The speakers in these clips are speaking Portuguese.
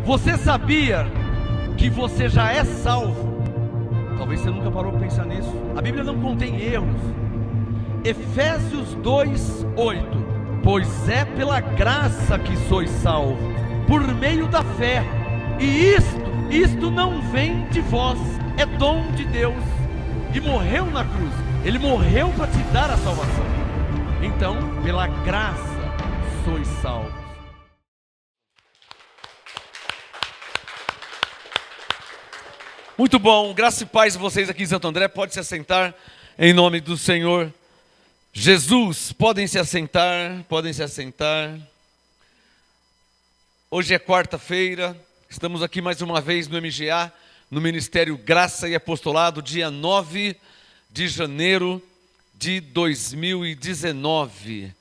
Você sabia que você já é salvo? Talvez você nunca parou para pensar nisso. A Bíblia não contém erros. Efésios 2:8. Pois é pela graça que sois salvos, por meio da fé. E isto não vem de vós, é dom de Deus. E morreu na cruz. Ele morreu para te dar a salvação. Então, pela graça sois salvos. Muito bom, graça e paz a vocês aqui em Santo André. Pode se assentar em nome do Senhor Jesus. Podem se assentar, podem se assentar. Hoje é quarta-feira, estamos aqui mais uma vez no MGA, no Ministério Graça e Apostolado, dia 9 de janeiro de 2019.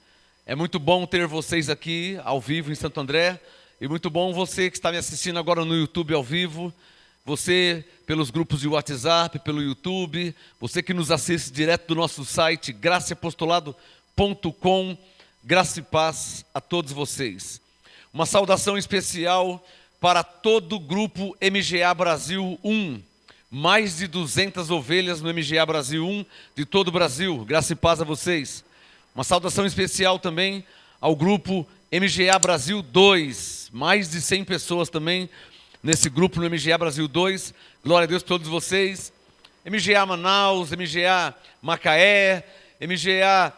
É muito bom ter vocês aqui ao vivo em Santo André, e muito bom você que está me assistindo agora no YouTube ao vivo, você pelos grupos de WhatsApp, pelo YouTube, você que nos assiste direto do nosso site, graçaapostolado.com, graça e paz a todos vocês. Uma saudação especial para todo o grupo MGA Brasil 1, mais de 200 ovelhas no MGA Brasil 1, de todo o Brasil, graça e paz a vocês. Uma saudação especial também ao grupo MGA Brasil 2, mais de 100 pessoas também, nesse grupo no MGA Brasil 2, glória a Deus por todos vocês. MGA Manaus, MGA Macaé, MGA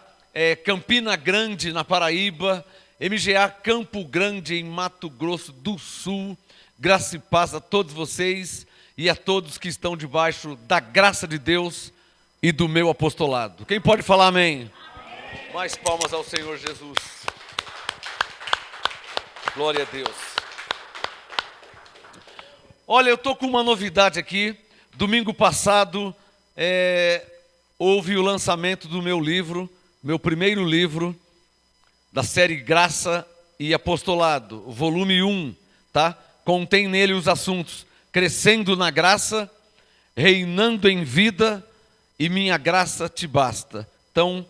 Campina Grande na Paraíba, MGA Campo Grande em Mato Grosso do Sul, graça e paz a todos vocês e a todos que estão debaixo da graça de Deus e do meu apostolado. Quem pode falar amém? Amém. Mais palmas ao Senhor Jesus. Glória a Deus. Olha, eu estou com uma novidade aqui. Domingo passado houve o lançamento do meu livro, meu primeiro livro, da série Graça e Apostolado, volume 1, tá? Contém nele os assuntos Crescendo na Graça, Reinando em Vida e Minha Graça Te Basta. Então,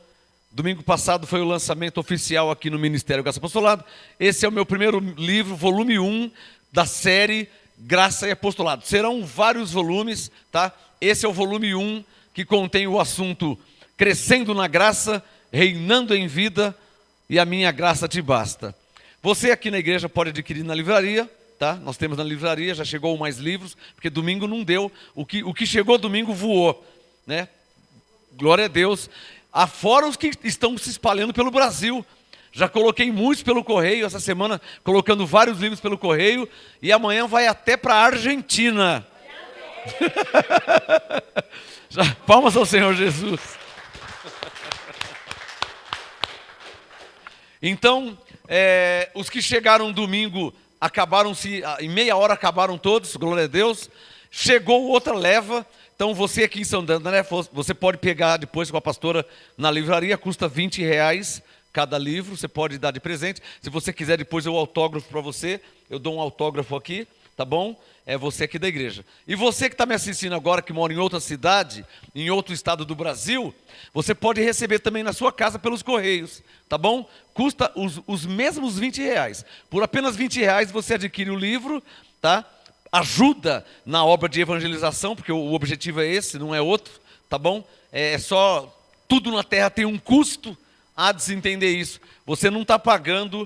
domingo passado foi o lançamento oficial aqui no Ministério Graça e Apostolado. Esse é o meu primeiro livro, volume 1, da série Graça e Apostolado. Serão vários volumes, tá? Esse é o volume 1, que contém o assunto Crescendo na Graça, Reinando em Vida e a Minha Graça Te Basta. Você aqui na igreja pode adquirir na livraria, tá? Nós temos na livraria, já chegou mais livros, porque domingo não deu. O que chegou domingo voou, né? Glória a Deus. Afora os que estão se espalhando pelo Brasil. Já coloquei muitos pelo correio, essa semana colocando vários livros pelo correio, e amanhã vai até para a Argentina. Palmas ao Senhor Jesus. Então, os que chegaram domingo, em meia hora acabaram todos, glória a Deus. Chegou outra leva, então você aqui em São André, você pode pegar depois com a pastora na livraria, custa R$20 cada livro, você pode dar de presente. Se você quiser, depois eu autógrafo para você, eu dou um autógrafo aqui, tá bom? É você aqui da igreja. E você que está me assistindo agora, que mora em outra cidade, em outro estado do Brasil, você pode receber também na sua casa pelos correios, tá bom? Custa os mesmos R$20. Por apenas R$20 você adquire o livro, tá? Ajuda na obra de evangelização, porque o objetivo é esse, não é outro, tá bom? É só, tudo na terra tem um custo. Há de se entender isso. Você não está pagando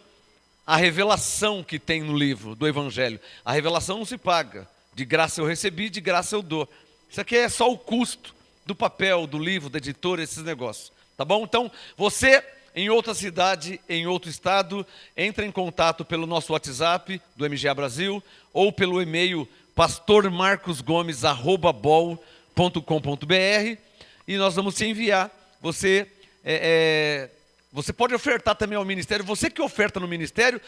a revelação que tem no livro do Evangelho. A revelação não se paga. De graça eu recebi, de graça eu dou. Isso aqui é só o custo do papel, do livro, da editora, esses negócios. Tá bom? Então, você em outra cidade, em outro estado, entra em contato pelo nosso WhatsApp do MGA Brasil ou pelo e-mail pastormarcosgomes@bol.com.br e nós vamos te enviar. Você pode ofertar também ao ministério. Você que oferta no ministério,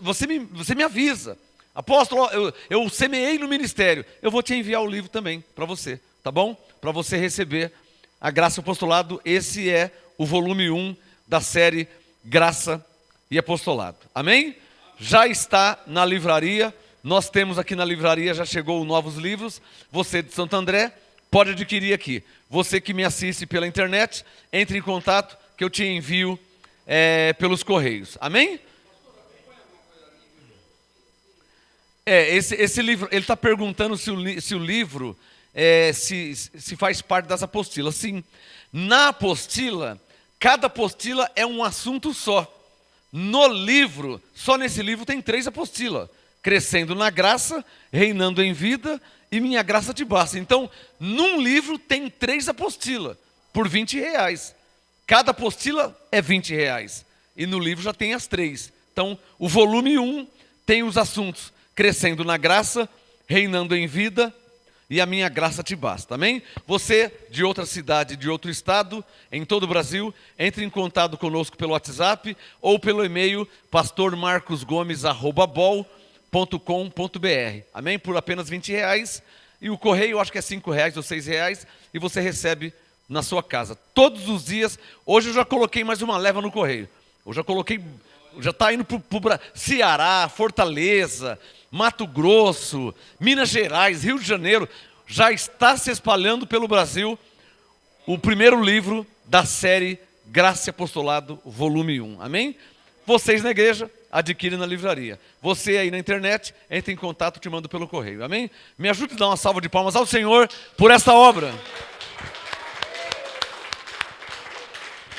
você me avisa. Apóstolo, eu semeei no ministério. Eu vou te enviar o livro também para você, tá bom? Para você receber a Graça e Apostolado. Esse é o volume 1 da série Graça e Apostolado. Amém? Já está na livraria. Nós temos aqui na livraria, já chegou novos livros. Você de Santo André pode adquirir aqui. Você que me assiste pela internet, entre em contato que eu te envio pelos correios. Amém? Esse livro, ele está perguntando se o livro se faz parte das apostilas. Sim. Na apostila, cada apostila é um assunto só. No livro, só nesse livro tem 3 apostilas. Crescendo na graça, reinando em vida e minha graça te basta. Então, num livro tem 3 apostilas, por R$20. Cada apostila é R$20. E no livro já tem as 3. Então, o volume 1 tem os assuntos crescendo na graça, reinando em vida e a minha graça te basta. Amém? Você, de outra cidade, de outro estado, em todo o Brasil, entre em contato conosco pelo WhatsApp ou pelo e-mail pastormarcosgomes@bol.com.br. Amém? Por apenas R$20. E o correio, acho que é R$5 ou R$6, e você recebe na sua casa. Todos os dias. Hoje eu já coloquei mais uma leva no correio. Eu já coloquei, já está indo para Ceará, Fortaleza, Mato Grosso, Minas Gerais, Rio de Janeiro. Já está se espalhando pelo Brasil o primeiro livro da série Graça e Apostolado, volume 1. Amém? Vocês na igreja, adquirem na livraria. Você aí na internet, entre em contato, te mando pelo correio. Amém? Me ajude a dar uma salva de palmas ao Senhor por esta obra,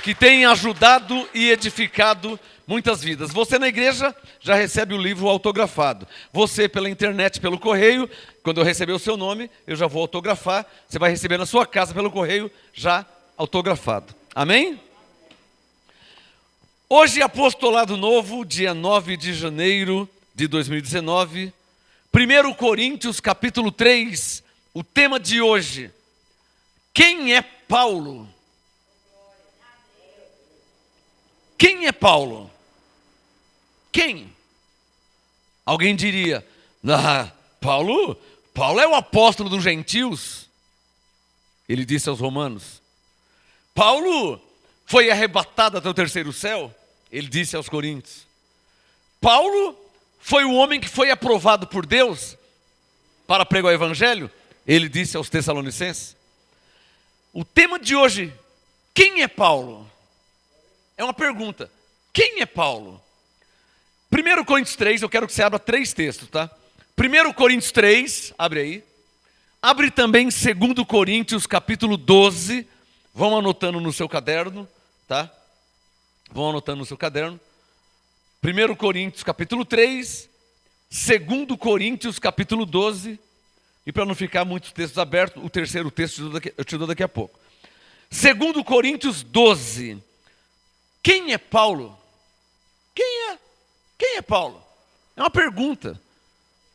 que tem ajudado e edificado muitas vidas. Você na igreja já recebe o livro autografado. Você pela internet, pelo correio, quando eu receber o seu nome, eu já vou autografar. Você vai receber na sua casa pelo correio, já autografado. Amém? Hoje, Apostolado Novo, dia 9 de janeiro de 2019. 1 Coríntios, capítulo 3. O tema de hoje: quem é Paulo? Quem é Paulo? Quem? Alguém diria, Paulo é o apóstolo dos gentios. Ele disse aos romanos. Paulo foi arrebatado até o 3º céu. Ele disse aos coríntios. Paulo foi o homem que foi aprovado por Deus para pregar o evangelho. Ele disse aos tessalonicenses. O tema de hoje, quem é Paulo? É uma pergunta. Quem é Paulo? 1 Coríntios 3, eu quero que você abra 3 textos, tá? 1 Coríntios 3, abre aí. Abre também 2 Coríntios, capítulo 12. Vão anotando no seu caderno, tá? Vão anotando no seu caderno. 1 Coríntios, capítulo 3. 2 Coríntios, capítulo 12. E para não ficar muitos textos abertos, o terceiro texto eu te dou daqui a pouco. 2 Coríntios 12. Quem é Paulo? Quem é? Quem é Paulo? É uma pergunta.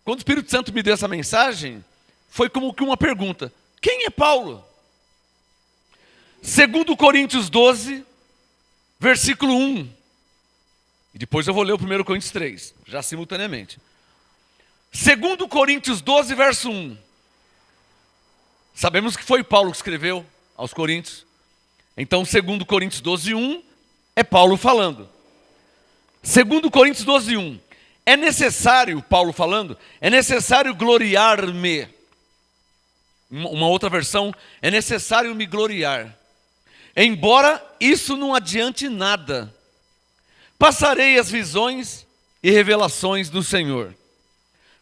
Quando o Espírito Santo me deu essa mensagem, foi como que uma pergunta. Quem é Paulo? 2 Coríntios 12, versículo 1. E depois eu vou ler o 1 Coríntios 3, já simultaneamente. 2 Coríntios 12, verso 1. Sabemos que foi Paulo que escreveu aos Coríntios. Então, 2 Coríntios 12, 1. É Paulo falando. 2 Coríntios 12, 1. É necessário, Paulo falando, é necessário gloriar-me. Uma outra versão, é necessário me gloriar. Embora isso não adiante nada. Passarei as visões e revelações do Senhor.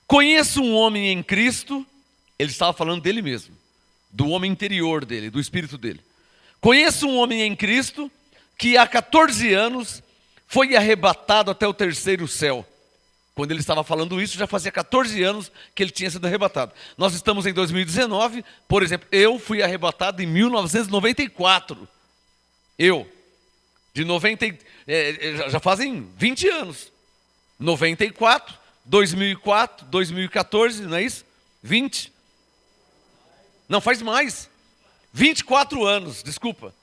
Conheço um homem em Cristo, ele estava falando dele mesmo, do homem interior dele, do espírito dele. Conheço um homem em Cristo que há 14 anos foi arrebatado até o 3º céu. Quando ele estava falando isso, já fazia 14 anos que ele tinha sido arrebatado. Nós estamos em 2019, por exemplo, eu fui arrebatado em 1994. Já fazem 20 anos. 94, 2004, 2014, não é isso? 20? Não, faz mais. 24 anos, desculpa.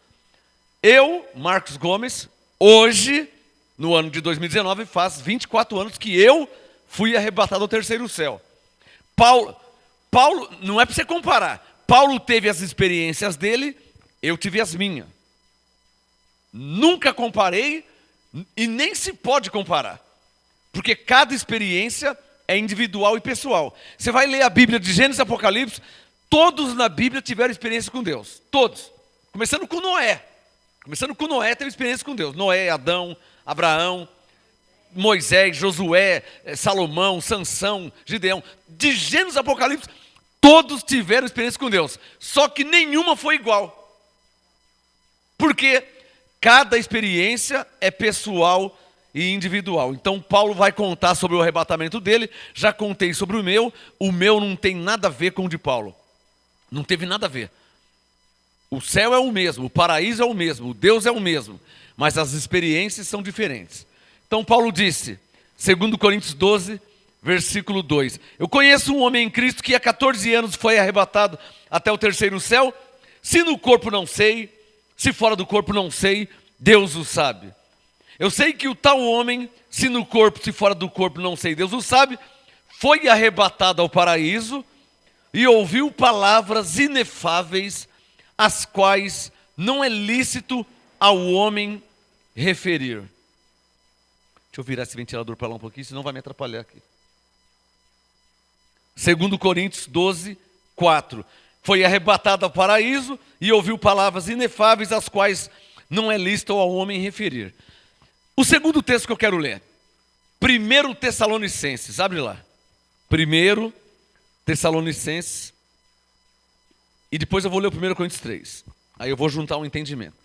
Eu, Marcos Gomes, hoje, no ano de 2019, faz 24 anos que eu fui arrebatado ao 3º céu. Paulo, não é para você comparar. Paulo teve as experiências dele, eu tive as minhas. Nunca comparei e nem se pode comparar. Porque cada experiência é individual e pessoal. Você vai ler a Bíblia de Gênesis e Apocalipse, todos na Bíblia tiveram experiência com Deus. Todos. Começando com Noé. Teve experiência com Deus. Noé, Adão, Abraão. Moisés, Josué, Salomão, Sansão, Gideão, de Gênesis a Apocalipse, todos tiveram experiência com Deus, só que nenhuma foi igual. Porque cada experiência é pessoal e individual. Então Paulo vai contar sobre o arrebatamento dele, já contei sobre o meu não tem nada a ver com o de Paulo. Não teve nada a ver. O céu é o mesmo, o paraíso é o mesmo, Deus é o mesmo, mas as experiências são diferentes. Então Paulo disse, 2 Coríntios 12, versículo 2, eu conheço um homem em Cristo que há 14 anos foi arrebatado até o terceiro céu, se no corpo não sei, se fora do corpo não sei, Deus o sabe. Eu sei que o tal homem, se no corpo, se fora do corpo não sei, Deus o sabe, foi arrebatado ao paraíso e ouviu palavras inefáveis, as quais não é lícito ao homem referir. Deixa eu virar esse ventilador para lá um pouquinho, senão vai me atrapalhar aqui. 2 Coríntios 12, 4. Foi arrebatado ao paraíso e ouviu palavras inefáveis, as quais não é lícito ao homem referir. O segundo texto que eu quero ler, 1 Tessalonicenses, abre lá. 1 Tessalonicenses, e depois eu vou ler o 1 Coríntios 3. Aí eu vou juntar um entendimento.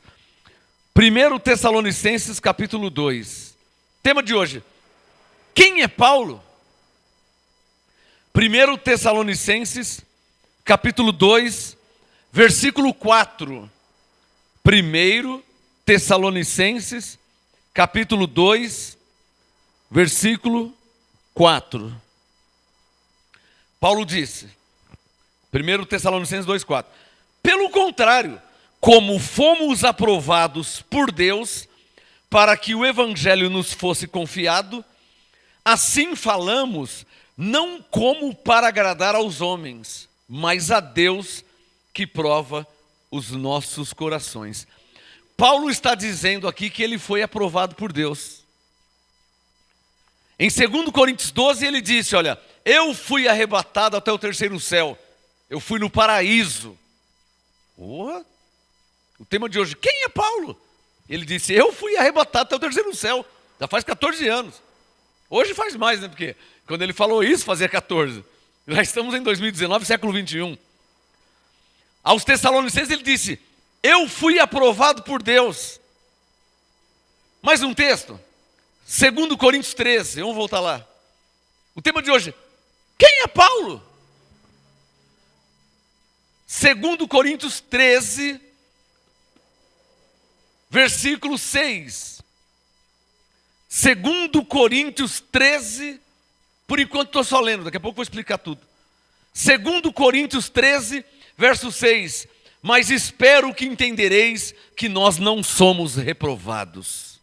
1 Tessalonicenses, capítulo 2. Tema de hoje, quem é Paulo? 1 Tessalonicenses, capítulo 2, versículo 4. 1 Tessalonicenses, capítulo 2, versículo 4. Paulo disse, 1 Tessalonicenses 2, 4. Pelo contrário, como fomos aprovados por Deus, para que o evangelho nos fosse confiado, assim falamos, não como para agradar aos homens, mas a Deus que prova os nossos corações. Paulo está dizendo aqui que ele foi aprovado por Deus. Em 2 Coríntios 12 ele disse, olha, eu fui arrebatado até o terceiro céu, eu fui no paraíso. O tema de hoje, quem é Paulo? Ele disse, eu fui arrebatado até o terceiro céu, já faz 14 anos. Hoje faz mais, né? Porque quando ele falou isso, fazia 14. Já estamos em 2019, século 21. Aos Tessalonicenses ele disse, eu fui aprovado por Deus. Mais um texto, 2 Coríntios 13, vamos voltar lá. O tema de hoje, quem é Paulo? 2 Coríntios 13, versículo 6. 2 Coríntios 13, por enquanto estou só lendo, daqui a pouco vou explicar tudo. 2 Coríntios 13, verso 6. Mas espero que entendereis que nós não somos reprovados.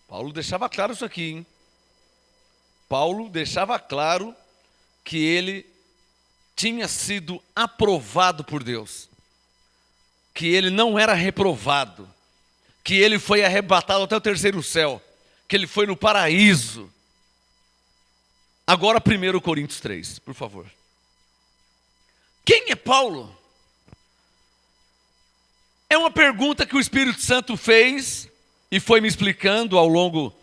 Paulo deixava claro isso aqui, hein? Paulo deixava claro que ele tinha sido aprovado por Deus. Que ele não era reprovado. Que ele foi arrebatado até o terceiro céu. Que ele foi no paraíso. Agora 1 Coríntios 3, por favor. Quem é Paulo? É uma pergunta que o Espírito Santo fez e foi me explicando ao longo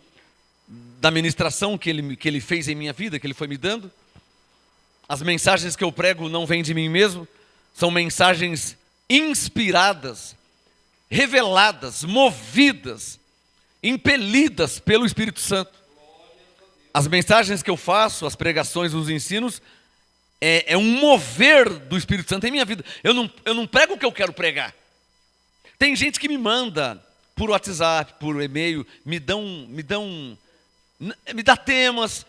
da ministração que ele fez em minha vida, que ele foi me dando. As mensagens que eu prego não vêm de mim mesmo, são mensagens inspiradas, reveladas, movidas, impelidas pelo Espírito Santo. As mensagens que eu faço, as pregações, os ensinos, é um mover do Espírito Santo em minha vida. Eu não prego o que eu quero pregar. Tem gente que me manda por WhatsApp, por e-mail, me dá temas,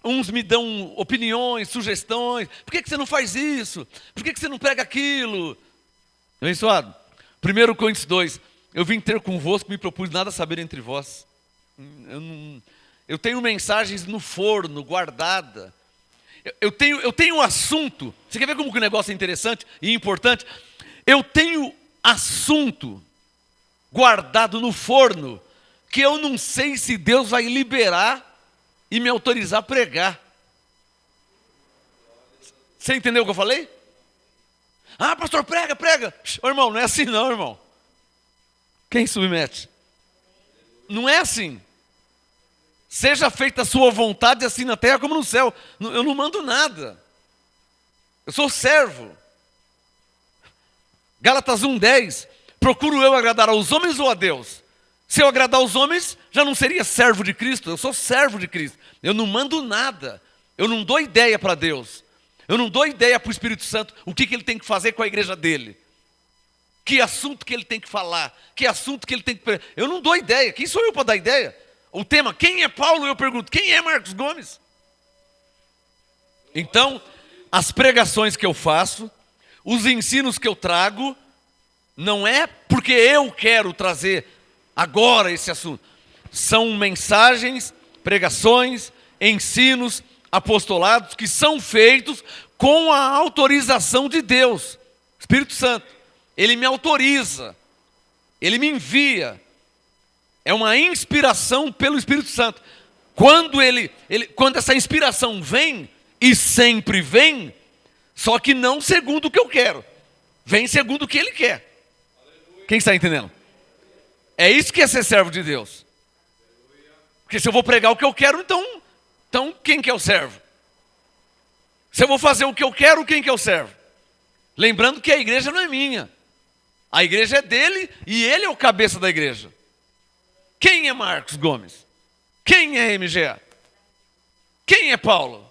uns me dão opiniões, sugestões. Por que você não faz isso? Por que você não prega aquilo? Abençoado. 1 Coríntios 2. Eu vim ter convosco, me propus nada saber entre vós. Eu tenho mensagens no forno, guardada. Eu tenho um assunto. Você quer ver como que o negócio é interessante e importante? Eu tenho assunto guardado no forno que eu não sei se Deus vai liberar e me autorizar a pregar. Você entendeu o que eu falei? Ah, pastor, prega. Ô, irmão, não é assim não, irmão. Quem submete? Não é assim. Seja feita a sua vontade, assim na terra como no céu. Eu não mando nada. Eu sou servo. Gálatas 1:10. Procuro eu agradar aos homens ou a Deus? Se eu agradar aos homens, já não seria servo de Cristo. Eu sou servo de Cristo. Eu não mando nada. Eu não dou ideia para Deus. Eu não dou ideia para o Espírito Santo o que ele tem que fazer com a igreja dele. Que assunto que ele tem que falar. Que assunto que ele tem que... Eu não dou ideia. Quem sou eu para dar ideia? O tema, quem é Paulo? Eu pergunto, quem é Marcos Gomes? Então, as pregações que eu faço, os ensinos que eu trago, não é porque eu quero trazer agora esse assunto. São mensagens, pregações, ensinos, apostolados que são feitos com a autorização de Deus, Espírito Santo. Ele me autoriza, ele me envia. É uma inspiração pelo Espírito Santo. Quando essa inspiração vem, e sempre vem, só que não segundo o que eu quero, vem segundo o que ele quer. Quem está entendendo? É isso que é ser servo de Deus. Porque se eu vou pregar o que eu quero, então quem que é o servo? Se eu vou fazer o que eu quero, quem que é o servo? Lembrando que a igreja não é minha. A igreja é dele e ele é o cabeça da igreja. Quem é Marcos Gomes? Quem é MGA? Quem é Paulo?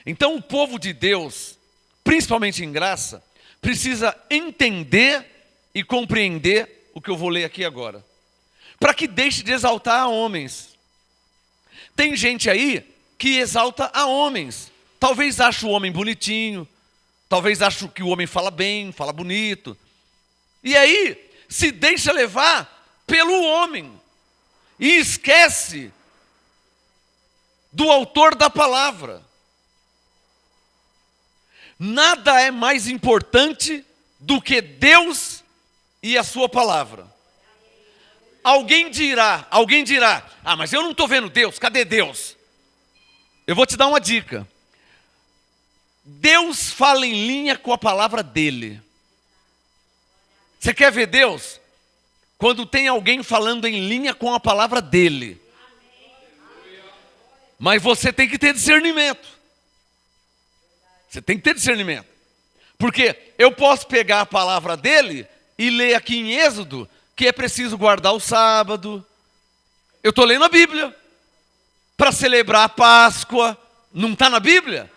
Então o povo de Deus, principalmente em graça, precisa entender e compreender o que eu vou ler aqui agora. Para que deixe de exaltar a homens. Tem gente aí que exalta a homens. Talvez ache o homem bonitinho. Talvez ache que o homem fala bem, fala bonito. E aí se deixa levar pelo homem. E esquece do autor da palavra. Nada é mais importante do que Deus e a sua palavra. Alguém dirá, mas eu não estou vendo Deus, cadê Deus? Eu vou te dar uma dica. Deus fala em linha com a palavra dele. Você quer ver Deus? Quando tem alguém falando em linha com a palavra dele. Mas você tem que ter discernimento. Você tem que ter discernimento. Porque eu posso pegar a palavra dele e ler aqui em Êxodo que é preciso guardar o sábado. Eu estou lendo a Bíblia para celebrar a Páscoa. Não está na Bíblia?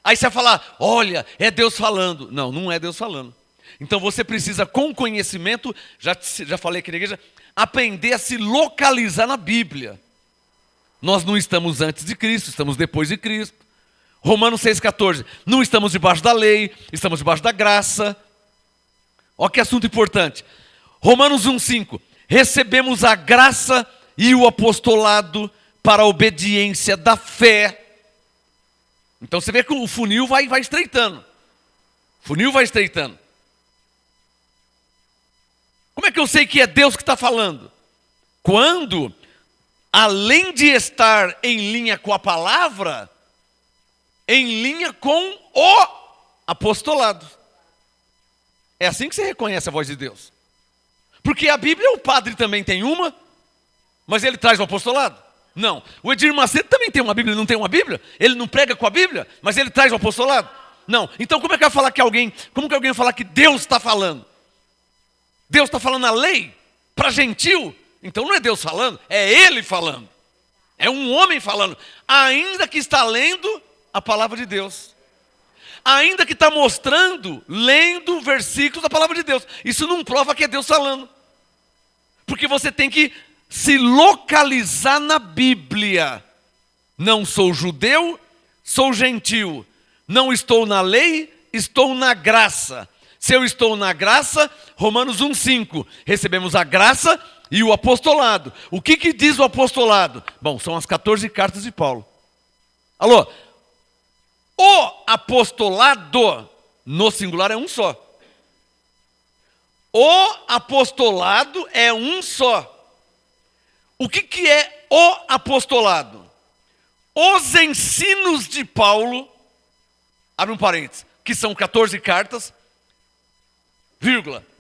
Aí você vai falar, olha, é Deus falando. Não, não é Deus falando. Então você precisa, com conhecimento, já falei aqui na igreja, aprender a se localizar na Bíblia. Nós não estamos antes de Cristo, estamos depois de Cristo. Romanos 6,14, não estamos debaixo da lei, estamos debaixo da graça. Olha que assunto importante. Romanos 1,5, recebemos a graça e o apostolado para a obediência da fé. Então você vê que o funil vai estreitando. O funil vai estreitando. Como é que eu sei que é Deus que está falando? Quando, além de estar em linha com a palavra, em linha com o apostolado. É assim que você reconhece a voz de Deus. Porque a Bíblia, o padre também tem uma, mas ele traz o apostolado? Não. O Edir Macedo também tem uma Bíblia, não tem uma Bíblia? Ele não prega com a Bíblia, mas ele traz o apostolado? Não. Então como é que vai falar como que alguém vai falar que Deus está falando? Deus está falando a lei para gentil? Então não é Deus falando, é Ele falando. É um homem falando, ainda que está lendo a palavra de Deus. Ainda que está mostrando, lendo versículos da palavra de Deus. Isso não prova que é Deus falando. Porque você tem que se localizar na Bíblia. Não sou judeu, sou gentil. Não estou na lei, estou na graça. Se eu estou na graça, Romanos 1,5, recebemos a graça e o apostolado. O que diz o apostolado? Bom, são as 14 cartas de Paulo. Alô? O apostolado, no singular, é um só. O apostolado é um só. O que é o apostolado? Os ensinos de Paulo, abre um parênteses, que são 14 cartas,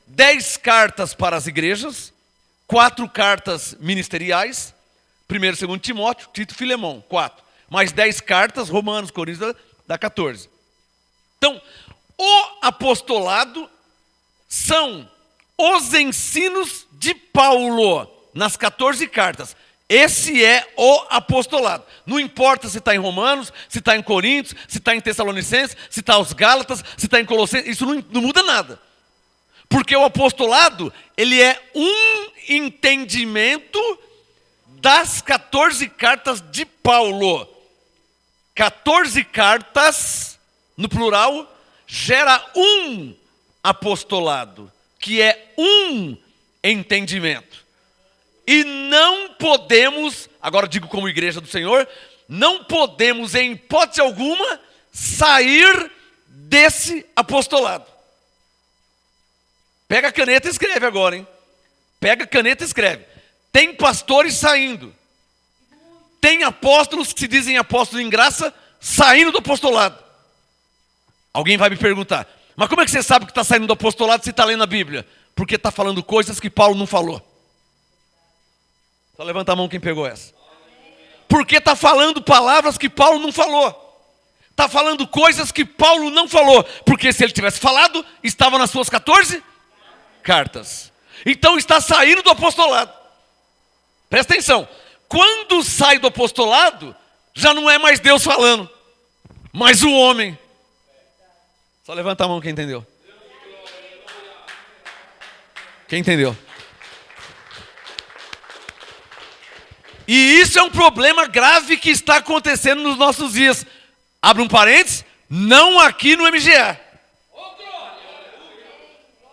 10 cartas para as igrejas, 4 cartas ministeriais, 1º e 2º Timóteo, Tito e Filemão, 4. Mais 10 cartas, Romanos, Coríntios, dá 14. Então, o apostolado são os ensinos de Paulo nas 14 cartas. Esse é o apostolado. Não importa se está em Romanos, se está em Coríntios, se está em Tessalonicenses, se está aos Gálatas, se está em Colossenses, isso não muda nada. Porque o apostolado, ele é um entendimento das 14 cartas de Paulo. 14 cartas, no plural, gera um apostolado, que é um entendimento. E não podemos, agora digo como igreja do Senhor, não podemos em hipótese alguma sair desse apostolado. Pega a caneta e escreve agora, hein? Pega a caneta e escreve. Tem pastores saindo. Tem apóstolos que se dizem apóstolos em graça saindo do apostolado. Alguém vai me perguntar, mas como é que você sabe que está saindo do apostolado se está lendo a Bíblia? Porque está falando coisas que Paulo não falou. Só levanta a mão quem pegou essa. Porque está falando palavras que Paulo não falou. Está falando coisas que Paulo não falou. Porque se ele tivesse falado, estava nas suas 14 cartas. Então está saindo do apostolado. Presta atenção. Quando sai do apostolado, já não é mais Deus falando, mas o homem. Só levanta a mão quem entendeu. Quem entendeu? E isso é um problema grave que está acontecendo nos nossos dias. Abre um parênteses, não aqui no MGA.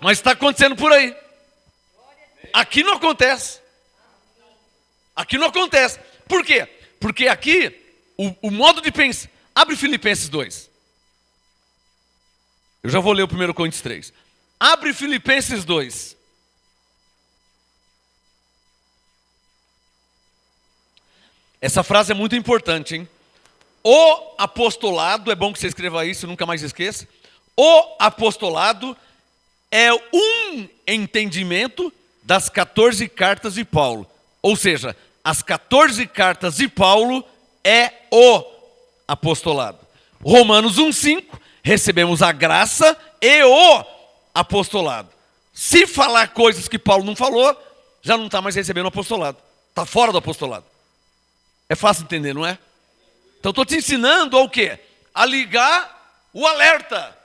Mas está acontecendo por aí. Aqui não acontece. Aqui não acontece. Por quê? Porque aqui, o modo de pensar... Abre Filipenses 2. Eu já vou ler o 1 Coríntios 3. Abre Filipenses 2. Essa frase é muito importante, hein? O apostolado, é bom que você escreva isso, nunca mais esqueça. O apostolado é um entendimento das 14 cartas de Paulo. Ou seja, as 14 cartas de Paulo é o apostolado. Romanos 1,5, recebemos a graça e o apostolado. Se falar coisas que Paulo não falou, já não está mais recebendo o apostolado. Está fora do apostolado. É fácil entender, não é? Então estou te ensinando ao quê? A ligar o alerta.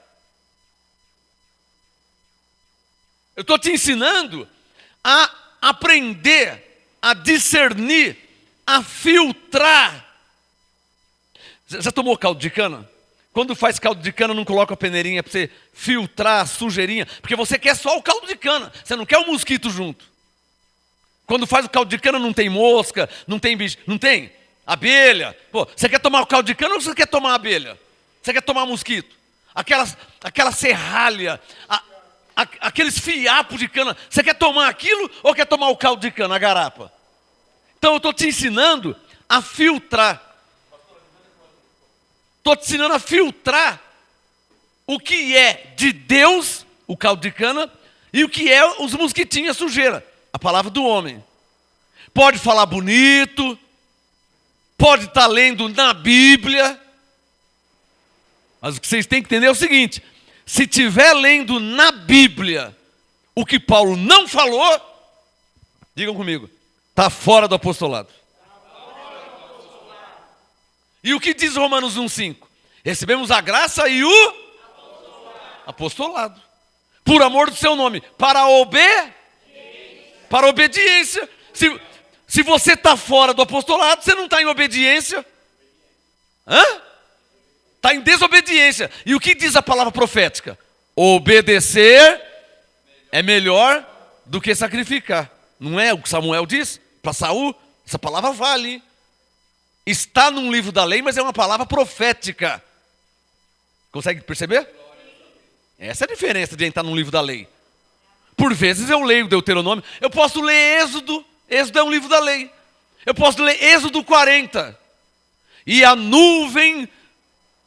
Eu estou te ensinando a aprender, a discernir, a filtrar. Já tomou caldo de cana? Quando faz caldo de cana, não coloca a peneirinha para você filtrar a sujeirinha, porque você quer só o caldo de cana, você não quer o mosquito junto. Quando faz o caldo de cana não tem mosca, não tem bicho, não tem abelha. Pô, você quer tomar o caldo de cana ou você quer tomar abelha? Você quer tomar mosquito? Aquela serralha, aqueles fiapos de cana, você quer tomar aquilo ou quer tomar o caldo de cana, a garapa? Então eu estou te ensinando a filtrar. Estou te ensinando a filtrar o que é de Deus, o caldo de cana, e o que é os mosquitinhos, a sujeira, a palavra do homem. Pode falar bonito, pode estar lendo na Bíblia, mas o que vocês têm que entender é o seguinte: se estiver lendo na Bíblia o que Paulo não falou, digam comigo, está fora do apostolado. E o que diz Romanos 1,5? Recebemos a graça e o apostolado. Por amor do seu nome. Para obediência. Se você está fora do apostolado, você não está em obediência. Está em desobediência. E o que diz a palavra profética? Obedecer é melhor do que sacrificar. Não é o que Samuel diz para Saul? Essa palavra vale. Está num livro da lei, mas é uma palavra profética. Consegue perceber? Essa é a diferença de entrar num livro da lei. Por vezes eu leio Deuteronômio, eu posso ler Êxodo, Êxodo é um livro da lei. Eu posso ler Êxodo 40. E a nuvem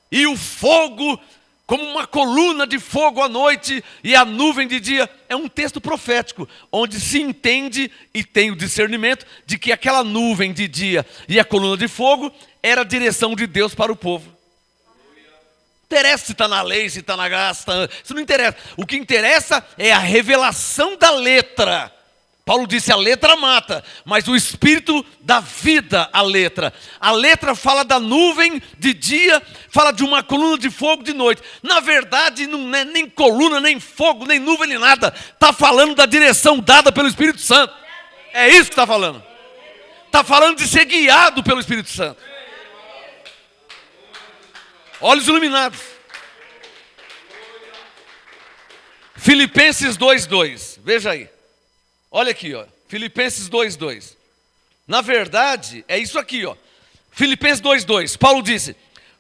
e o fogo como uma coluna de fogo à noite e a nuvem de dia. É um texto profético, onde se entende e tem o discernimento de que aquela nuvem de dia e a coluna de fogo era a direção de Deus para o povo. Não interessa se está na lei, se está na graça, isso não interessa. O que interessa é a revelação da letra. Paulo disse, a letra mata, mas o Espírito dá vida à letra. A letra fala da nuvem de dia, fala de uma coluna de fogo de noite. Na verdade, não é nem coluna, nem fogo, nem nuvem, nem nada. Está falando da direção dada pelo Espírito Santo. É isso que está falando. Está falando de ser guiado pelo Espírito Santo. Olhos iluminados. Filipenses 2:2. Veja aí. Olha aqui, ó. Filipenses 2:2. Na verdade, é isso aqui, ó. Filipenses 2:2. Paulo disse: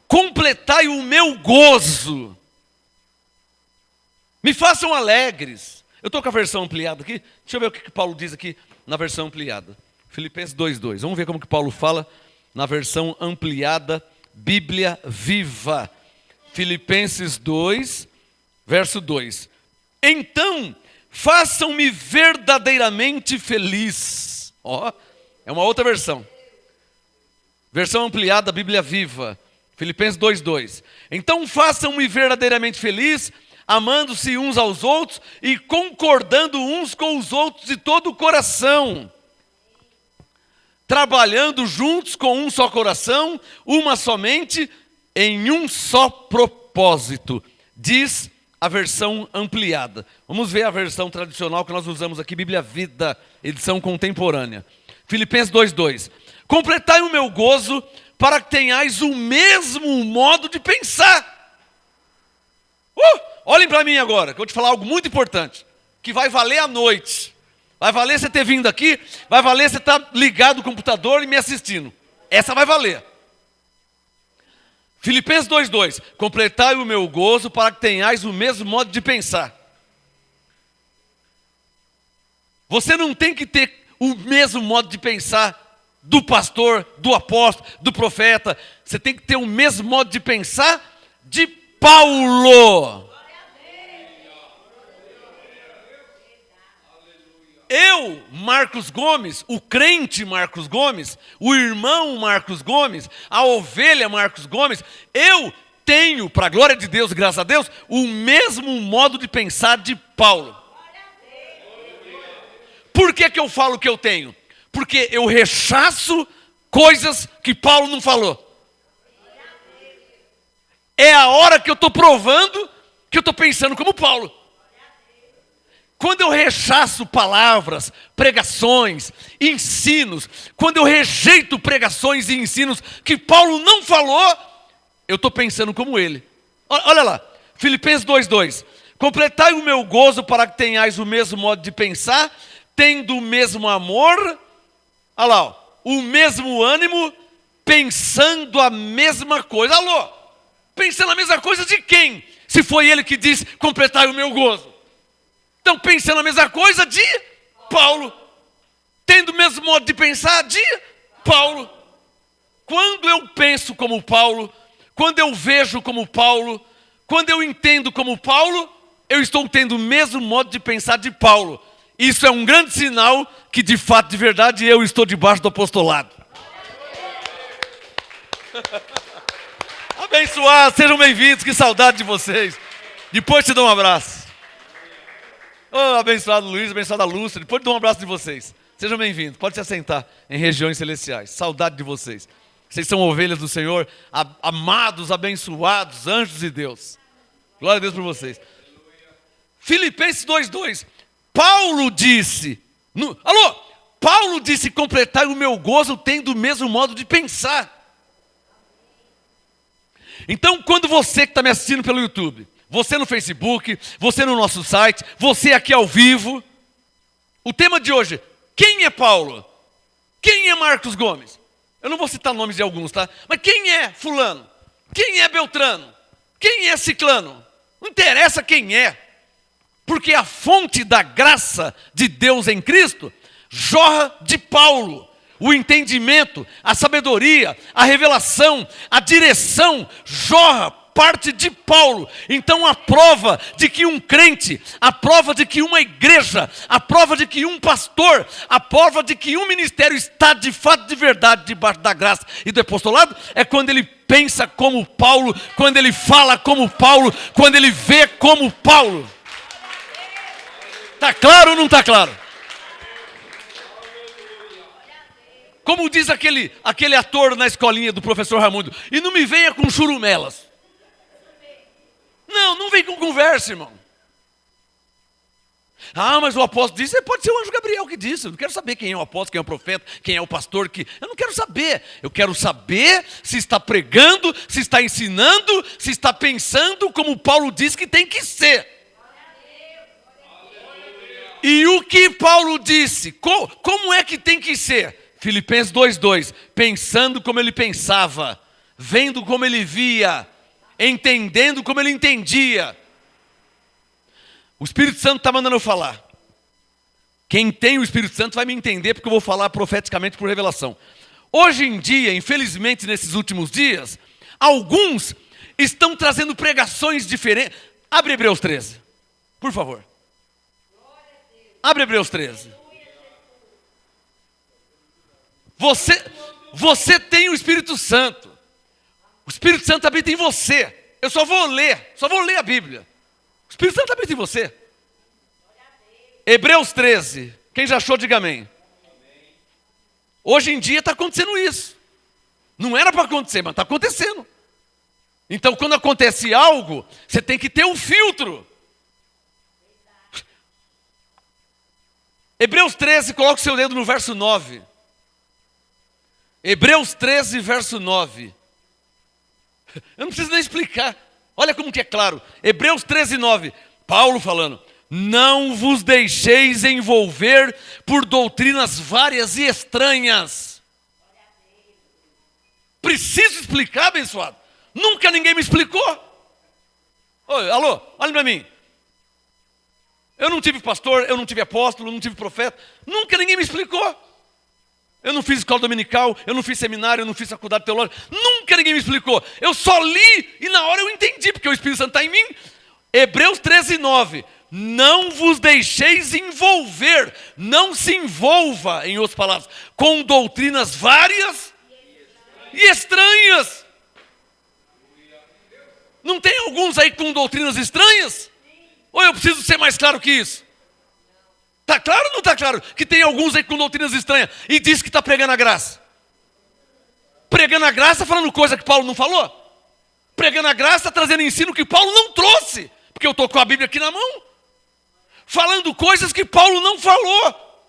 completai o meu gozo. Me façam alegres. Eu estou com a versão ampliada aqui. Deixa eu ver o que Paulo diz aqui na versão ampliada. Filipenses 2:2. Vamos ver como que Paulo fala na versão ampliada, Bíblia Viva. Filipenses 2, verso 2. Então, façam-me verdadeiramente feliz. Ó, é uma outra versão. Versão ampliada, Bíblia Viva. Filipenses 2:2. Então façam-me verdadeiramente feliz, amando-se uns aos outros e concordando uns com os outros de todo o coração. Trabalhando juntos com um só coração, uma só mente, em um só propósito. Diz a versão ampliada. Vamos ver a versão tradicional que nós usamos aqui, Bíblia Vida, edição contemporânea. Filipenses 2:2. Completai o meu gozo para que tenhais o mesmo modo de pensar. Olhem para mim agora, que eu vou te falar algo muito importante, que vai valer à noite. Vai valer você ter vindo aqui, vai valer você estar ligado no computador e me assistindo. Essa vai valer. Filipenses 2:2. Completai o meu gozo para que tenhais o mesmo modo de pensar. Você não tem que ter o mesmo modo de pensar do pastor, do apóstolo, do profeta. Você tem que ter o mesmo modo de pensar de Paulo. Eu, Marcos Gomes, o crente Marcos Gomes, o irmão Marcos Gomes, a ovelha Marcos Gomes, eu tenho, para a glória de Deus, graças a Deus, o mesmo modo de pensar de Paulo. Por que que eu falo que eu tenho? Porque eu rechaço coisas que Paulo não falou. É a hora que eu estou provando que eu estou pensando como Paulo. Quando eu rechaço palavras, pregações, ensinos, quando eu rejeito pregações e ensinos que Paulo não falou, eu estou pensando como ele. Olha lá, Filipenses 2:2. Completai o meu gozo para que tenhais o mesmo modo de pensar, tendo o mesmo amor, olha lá, ó, o mesmo ânimo, pensando a mesma coisa. Alô, pensando a mesma coisa de quem? Se foi ele que disse, completai o meu gozo. Então, pensando a mesma coisa de Paulo. Tendo o mesmo modo de pensar de Paulo. Quando eu penso como Paulo, quando eu vejo como Paulo, quando eu entendo como Paulo, eu estou tendo o mesmo modo de pensar de Paulo. Isso é um grande sinal que, de fato, de verdade, eu estou debaixo do apostolado. Abençoados, sejam bem-vindos, que saudade de vocês. Depois te dou um abraço. Oh, abençoado Luiz, abençoada Lúcia, depois te dou um abraço de vocês. Sejam bem-vindos, pode se assentar em regiões celestiais. Saudade de vocês. Vocês são ovelhas do Senhor, amados, abençoados, anjos de Deus. Glória a Deus por vocês. Filipenses 2:2. Paulo disse, Paulo disse, completai o meu gozo tendo o mesmo modo de pensar. Então, quando você que está me assistindo pelo YouTube, você no Facebook, você no nosso site, você aqui ao vivo, o tema de hoje, quem é Paulo? Quem é Marcos Gomes? Eu não vou citar nomes de alguns, tá? Mas quem é fulano? Quem é Beltrano? Quem é ciclano? Não interessa quem é, porque a fonte da graça de Deus em Cristo jorra de Paulo. O entendimento, a sabedoria, a revelação, a direção jorra parte de Paulo. Então a prova de que um crente, a prova de que uma igreja, a prova de que um pastor, a prova de que um ministério está de fato, de verdade, debaixo da graça e do apostolado, é quando ele pensa como Paulo, quando ele fala como Paulo, quando ele vê como Paulo. Está claro ou não está claro? Como diz aquele ator na escolinha do professor Raimundo, e não me venha com churumelas. Não vem com conversa, irmão. Ah, mas o apóstolo disse, pode ser o anjo Gabriel que disse. Eu não quero saber quem é o apóstolo, quem é o profeta, quem é o pastor. Eu não quero saber. Eu quero saber se está pregando, se está ensinando, se está pensando como Paulo diz que tem que ser. E o que Paulo disse? Como é que tem que ser? Filipenses 2:2, pensando como ele pensava, vendo como ele via, entendendo como ele entendia. O Espírito Santo está mandando eu falar. Quem tem o Espírito Santo vai me entender, porque eu vou falar profeticamente por revelação. Hoje em dia, infelizmente nesses últimos dias, alguns estão trazendo pregações diferentes. Abre Hebreus 13, por favor. Abre Hebreus 13. Você tem o Espírito Santo. O Espírito Santo habita em você. Eu só vou ler a Bíblia. O Espírito Santo habita em você. Hebreus 13. Quem já achou, diga amém. Hoje em dia está acontecendo isso. Não era para acontecer, mas está acontecendo. Então, quando acontece algo, você tem que ter um filtro. Hebreus 13, coloca o seu dedo no verso 9. Hebreus 13, verso 9. Eu não preciso nem explicar. Olha como que é claro. Hebreus 13, 9. Paulo falando. Não vos deixeis envolver por doutrinas várias e estranhas. Preciso explicar, abençoado. Nunca ninguém me explicou. Oi, alô, olha para mim. Eu não tive pastor, eu não tive apóstolo, eu não tive profeta. Nunca ninguém me explicou. Eu não fiz escola dominical, eu não fiz seminário, eu não fiz faculdade teológica. Nunca ninguém me explicou. Eu só li e na hora eu entendi, porque o Espírito Santo está em mim. Hebreus 13, 9. Não vos deixeis envolver, não se envolva, em outras palavras, com doutrinas várias e estranhas. Não tem alguns aí com doutrinas estranhas? Ou eu preciso ser mais claro que isso? Está claro ou não está claro? Que tem alguns aí com doutrinas estranhas e diz que está pregando a graça. Pregando a graça falando coisa que Paulo não falou. Pregando a graça trazendo ensino que Paulo não trouxe. Porque eu estou com a Bíblia aqui na mão. Falando coisas que Paulo não falou.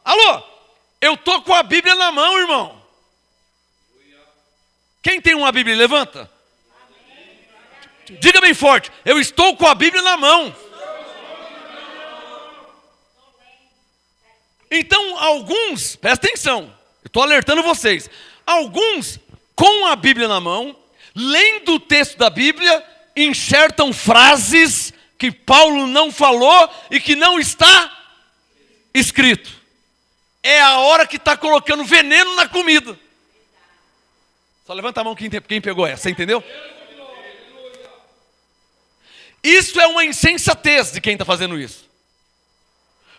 Alô? Eu estou com a Bíblia na mão, irmão. Quem tem uma Bíblia, levanta. Diga bem forte, eu estou com a Bíblia na mão. Então, alguns, presta atenção, eu estou alertando vocês. Alguns, com a Bíblia na mão, lendo o texto da Bíblia, enxertam frases que Paulo não falou e que não está escrito. É a hora que está colocando veneno na comida. Só levanta a mão quem pegou essa, você entendeu? Isso é uma insensatez de quem está fazendo isso.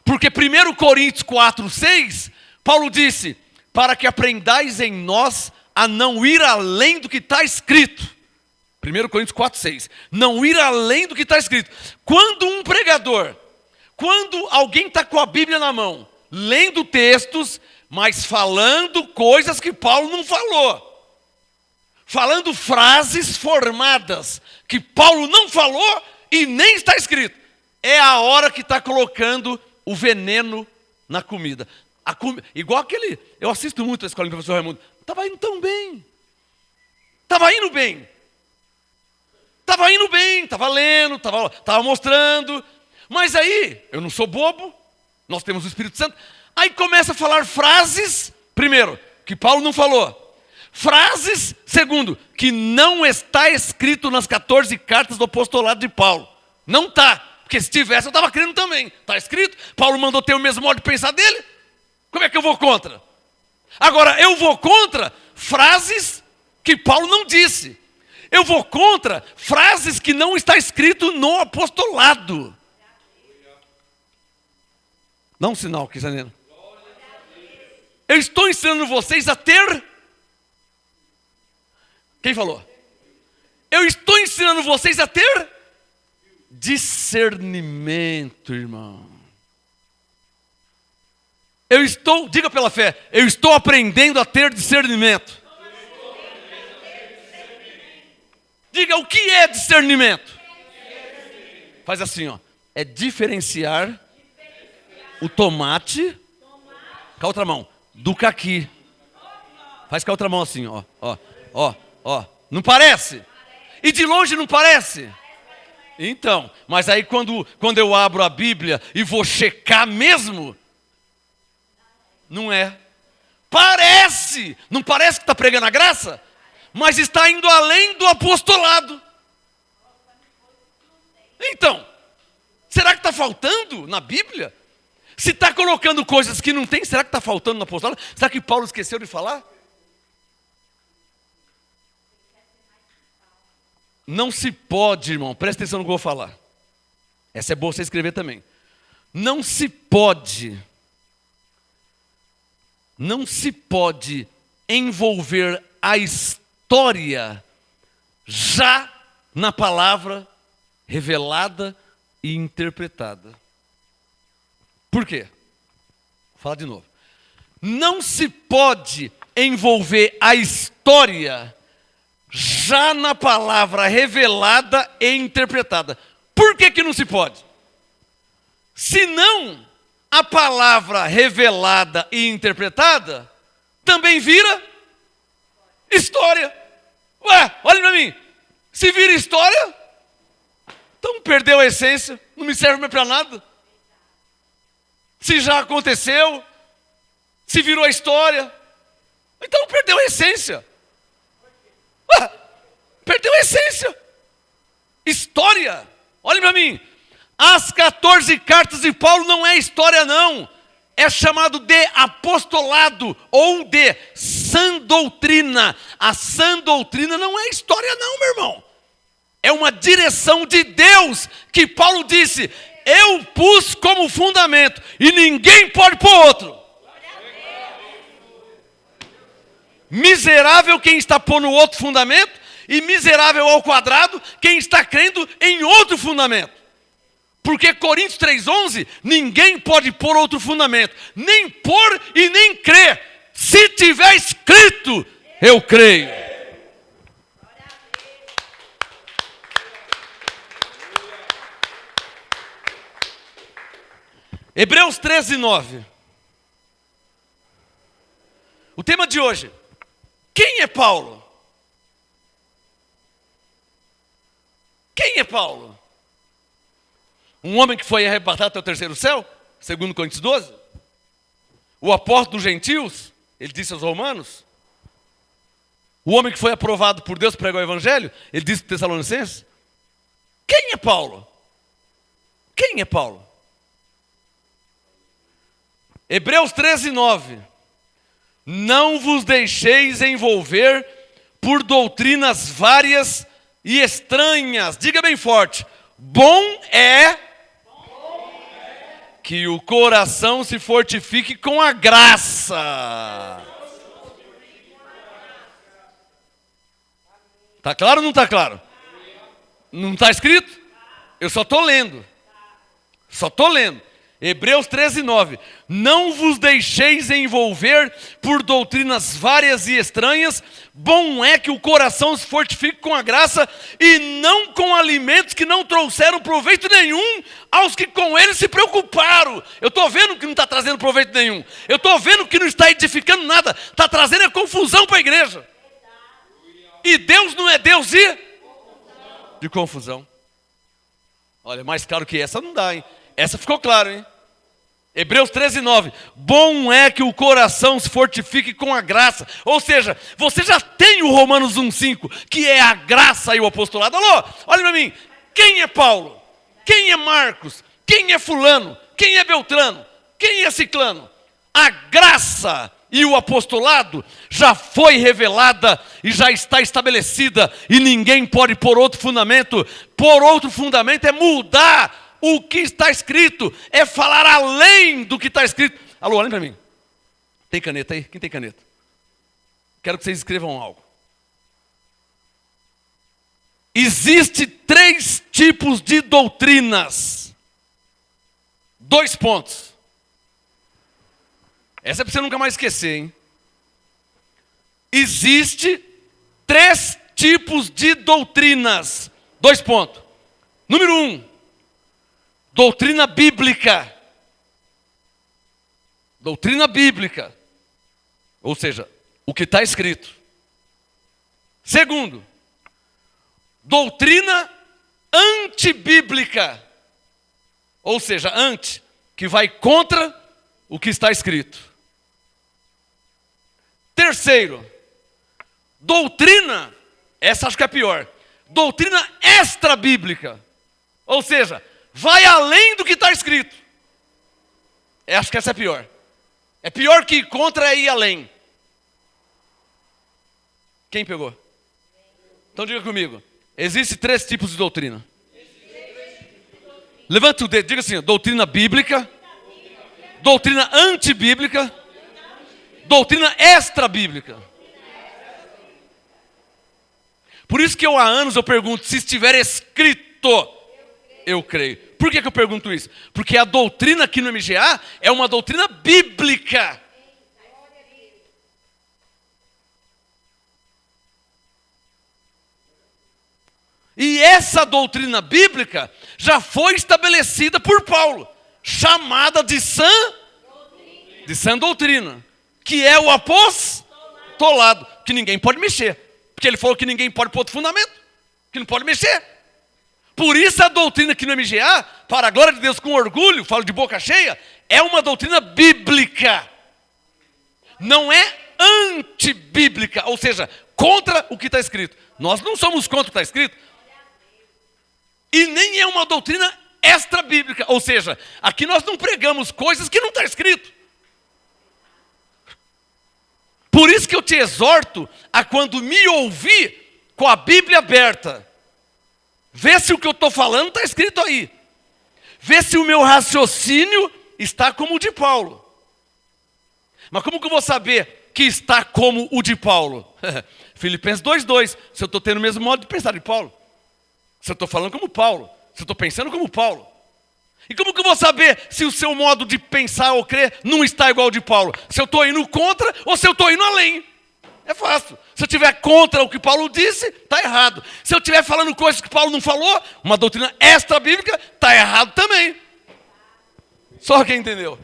Porque 1 Coríntios 4, 6, Paulo disse, para que aprendais em nós a não ir além do que está escrito. 1 Coríntios 4, 6. Não ir além do que está escrito. Quando um pregador, quando alguém está com a Bíblia na mão, lendo textos, mas falando coisas que Paulo não falou. Falando frases formadas que Paulo não falou e nem está escrito. É a hora que está colocando o veneno na comida. Igual aquele, eu assisto muito a escola do professor Raimundo. Estava indo tão bem. Estava indo bem. Estava lendo, estava mostrando. Mas aí, eu não sou bobo, nós temos o Espírito Santo. Aí começa a falar frases, primeiro, que Paulo não falou. Frases, segundo, que não está escrito nas 14 cartas do apostolado de Paulo. Não está, porque se tivesse eu estava crendo também. Está escrito, Paulo mandou ter o mesmo modo de pensar dele. Como é que eu vou contra? Agora, eu vou contra frases que Paulo não disse. Eu vou contra frases que não está escrito no apostolado. Dá um sinal aqui, Zaneno. Eu estou ensinando vocês a ter... Quem falou? Eu estou ensinando vocês a ter discernimento, irmão. Eu estou, diga pela fé, eu estou aprendendo a ter discernimento. Diga, o que é discernimento? Faz assim, ó. É diferenciar o tomate com a outra mão do caqui. Faz com a outra mão assim, ó. Ó. Não parece? E de longe não parece? Então, mas aí quando eu abro a Bíblia e vou checar mesmo, não é. Parece! Não parece que está pregando a graça? Mas está indo além do apostolado. Então, será que está faltando na Bíblia? Se está colocando coisas que não tem, será que está faltando no apostolado? Será que Paulo esqueceu de falar? Não se pode, irmão, presta atenção no que eu vou falar. Essa é boa você escrever também. Não se pode envolver a história já na palavra revelada e interpretada. Por quê? Vou falar de novo. Não se pode envolver a história já na palavra revelada e interpretada. Por que não se pode? Senão, a palavra revelada e interpretada também vira história. Ué, olha para mim. Se vira história, então perdeu a essência, não me serve mais para nada. Se já aconteceu, se virou a história, então perdeu a essência. Ué, perdeu a essência. História, olha para mim. As 14 cartas de Paulo não é história não. É chamado de apostolado ou de sã doutrina. A sã doutrina não é história não, meu irmão. É uma direção de Deus que Paulo disse, eu pus como fundamento e ninguém pode pôr outro. Miserável quem está pondo outro fundamento e miserável ao quadrado quem está crendo em outro fundamento. Porque Coríntios 3,11, ninguém pode pôr outro fundamento, nem pôr e nem crer. Se tiver escrito, eu creio. Hebreus 13:9. O tema de hoje. Quem é Paulo? Quem é Paulo? Um homem que foi arrebatado até o terceiro céu? Segundo Coríntios 12? O apóstolo dos gentios? Ele disse aos romanos? O homem que foi aprovado por Deus para pregar o evangelho? Ele disse para os Tessalonicenses? Quem é Paulo? Quem é Paulo? Hebreus 13:9. Não vos deixeis envolver por doutrinas várias e estranhas. Diga bem forte. Bom é que o coração se fortifique com a graça. Está claro ou não está claro? Não está escrito? Eu só estou lendo. Hebreus 13:9. Não vos deixeis envolver por doutrinas várias e estranhas. Bom é que o coração se fortifique com a graça e não com alimentos que não trouxeram proveito nenhum aos que com eles se preocuparam. Eu estou vendo que não está trazendo proveito nenhum. Eu estou vendo que não está edificando nada. Está trazendo a confusão para a igreja. E Deus não é Deus de confusão. Olha, mais claro que essa não dá, hein? Essa ficou claro, hein? Hebreus 13:9. Bom é que o coração se fortifique com a graça. Ou seja, você já tem o Romanos 1:5, que é a graça e o apostolado. Alô, olha para mim. Quem é Paulo? Quem é Marcos? Quem é fulano? Quem é Beltrano? Quem é ciclano? A graça e o apostolado já foi revelada e já está estabelecida, e ninguém pode pôr outro fundamento. Pôr outro fundamento é mudar o que está escrito, é falar além do que está escrito. Alô, olhem para mim. Tem caneta aí? Quem tem caneta? Quero que vocês escrevam algo. Existe 3 tipos de doutrinas. 2 pontos. Essa é para você nunca mais esquecer, hein? Existe 3 tipos de doutrinas. 2 pontos. Número 1, doutrina bíblica. Doutrina bíblica. Ou seja, o que está escrito. Segundo, doutrina antibíblica. Ou seja, que vai contra o que está escrito. Terceiro, doutrina, essa acho que é a pior, doutrina extra-bíblica. Ou seja, vai além do que está escrito. Acho que essa é a pior. É pior que ir contra é ir além. Quem pegou? Então diga comigo. Existem 3 tipos de doutrina. Levanta o dedo, diga assim, doutrina bíblica, doutrina antibíblica, doutrina extra-bíblica. Por isso que há anos eu pergunto, se estiver escrito, eu creio. Por que eu pergunto isso? Porque a doutrina aqui no MGA é uma doutrina bíblica. E essa doutrina bíblica já foi estabelecida por Paulo, chamada de sã doutrina, que é o apostolado, que ninguém pode mexer, porque ele falou que ninguém pode pôr outro fundamento, que não pode mexer. Por isso a doutrina aqui no MGA, para a glória de Deus com orgulho, falo de boca cheia, é uma doutrina bíblica, não é antibíblica, ou seja, contra o que está escrito. Nós não somos contra o que está escrito, e nem é uma doutrina extra-bíblica. Ou seja, aqui nós não pregamos coisas que não está escrito. Por isso que eu te exorto a quando me ouvir com a Bíblia aberta, vê se o que eu estou falando está escrito aí. Vê se o meu raciocínio está como o de Paulo. Mas como que eu vou saber que está como o de Paulo? Filipenses 2:2. Se eu estou tendo o mesmo modo de pensar de Paulo. Se eu estou falando como Paulo, se eu estou pensando como Paulo. E como que eu vou saber se o seu modo de pensar ou crer não está igual ao de Paulo? Se eu estou indo contra ou se eu estou indo além? É fácil. Se eu estiver contra o que Paulo disse, está errado. Se eu estiver falando coisas que Paulo não falou, uma doutrina extra-bíblica, está errado também. Só quem entendeu.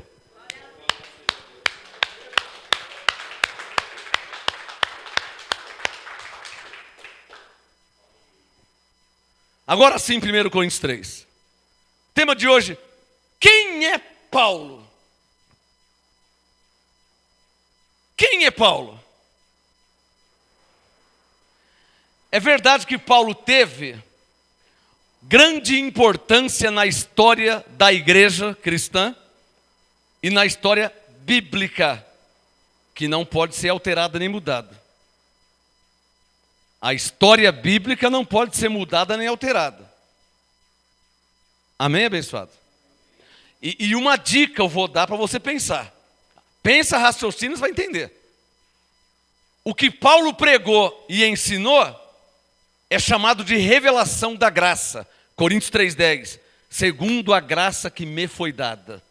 Agora sim, 1 Coríntios 3. Tema de hoje, quem é Paulo? Quem é Paulo? É verdade que Paulo teve grande importância na história da igreja cristã e na história bíblica, que não pode ser alterada nem mudada. A história bíblica não pode ser mudada nem alterada. Amém, abençoado? E uma dica eu vou dar para você pensar. Pensa, raciocínio, você vai entender. O que Paulo pregou e ensinou é chamado de revelação da graça. Coríntios 3:10. Segundo a graça que me foi dada.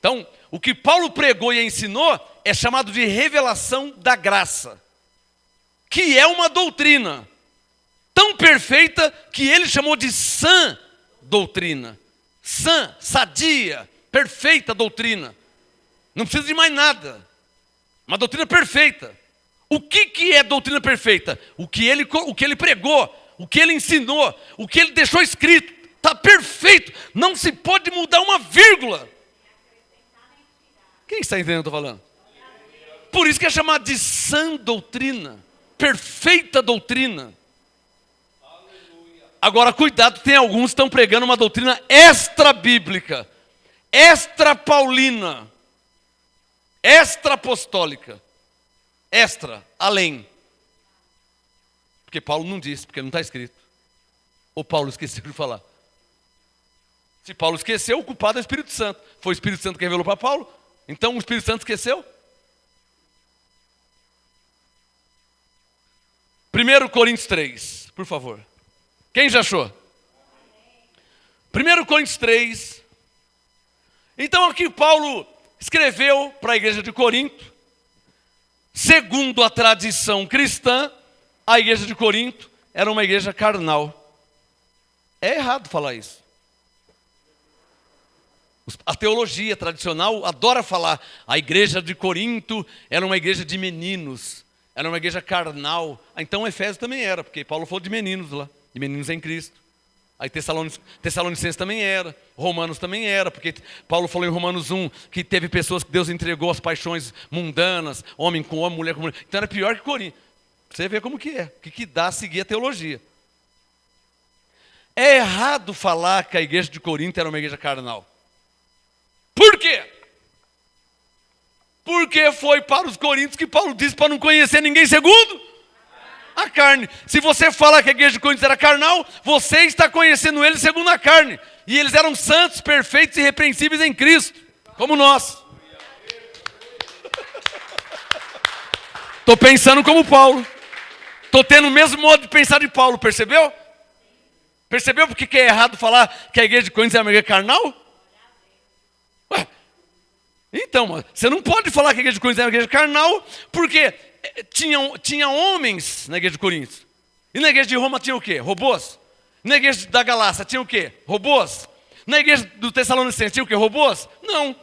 Então, o que Paulo pregou e ensinou é chamado de revelação da graça, que é uma doutrina tão perfeita que ele chamou de sã doutrina. Sã, sadia, perfeita doutrina. Não precisa de mais nada. Uma doutrina perfeita. O que é doutrina perfeita? O que ele pregou, o que ele ensinou, o que ele deixou escrito. Está perfeito. Não se pode mudar uma vírgula. Quem está entendendo o que eu estou falando? Por isso que é chamado de sã doutrina. Perfeita doutrina. Agora, cuidado, tem alguns que estão pregando uma doutrina extra-bíblica, extra-paulina. extra-apostólica. Extra, além. Porque Paulo não disse, porque não está escrito. Ou Paulo esqueceu de falar. Se Paulo esqueceu, o culpado é o Espírito Santo. Foi o Espírito Santo que revelou para Paulo. Então o Espírito Santo esqueceu. 1 Coríntios 3, por favor. Quem já achou? 1 Coríntios 3. Então aqui Paulo escreveu para a igreja de Corinto. Segundo a tradição cristã, a igreja de Corinto era uma igreja carnal. É errado falar isso. A teologia tradicional adora falar a igreja de Corinto era uma igreja de meninos, era uma igreja carnal. Então Efésios também era, porque Paulo falou de meninos lá, de meninos em Cristo. Aí Tessalonicenses também era, Romanos também era, porque Paulo falou em Romanos 1 que teve pessoas que Deus entregou às paixões mundanas, homem com homem, mulher com mulher. Então era pior que Corinto. Você vê como que é, o que dá a seguir a teologia. É errado falar que a igreja de Corinto era uma igreja carnal. Por quê? Porque foi para os coríntios que Paulo disse para não conhecer ninguém segundo a carne. Se você fala que a igreja de Corinto era carnal, você está conhecendo eles segundo a carne. E eles eram santos, perfeitos e irrepreensíveis em Cristo, como nós. Estou pensando como Paulo. Estou tendo o mesmo modo de pensar de Paulo, percebeu? Percebeu porque que é errado falar que a igreja de Corinto é uma igreja carnal? Ué, então, você não pode falar que a igreja de Corinto é uma igreja carnal, porque tinha homens na igreja de Corinto. E na igreja de Roma tinha o quê? Robôs. Na igreja da Galácia tinha o quê? Robôs. Na igreja do Tessalonicenses tinha o quê? Robôs? Não.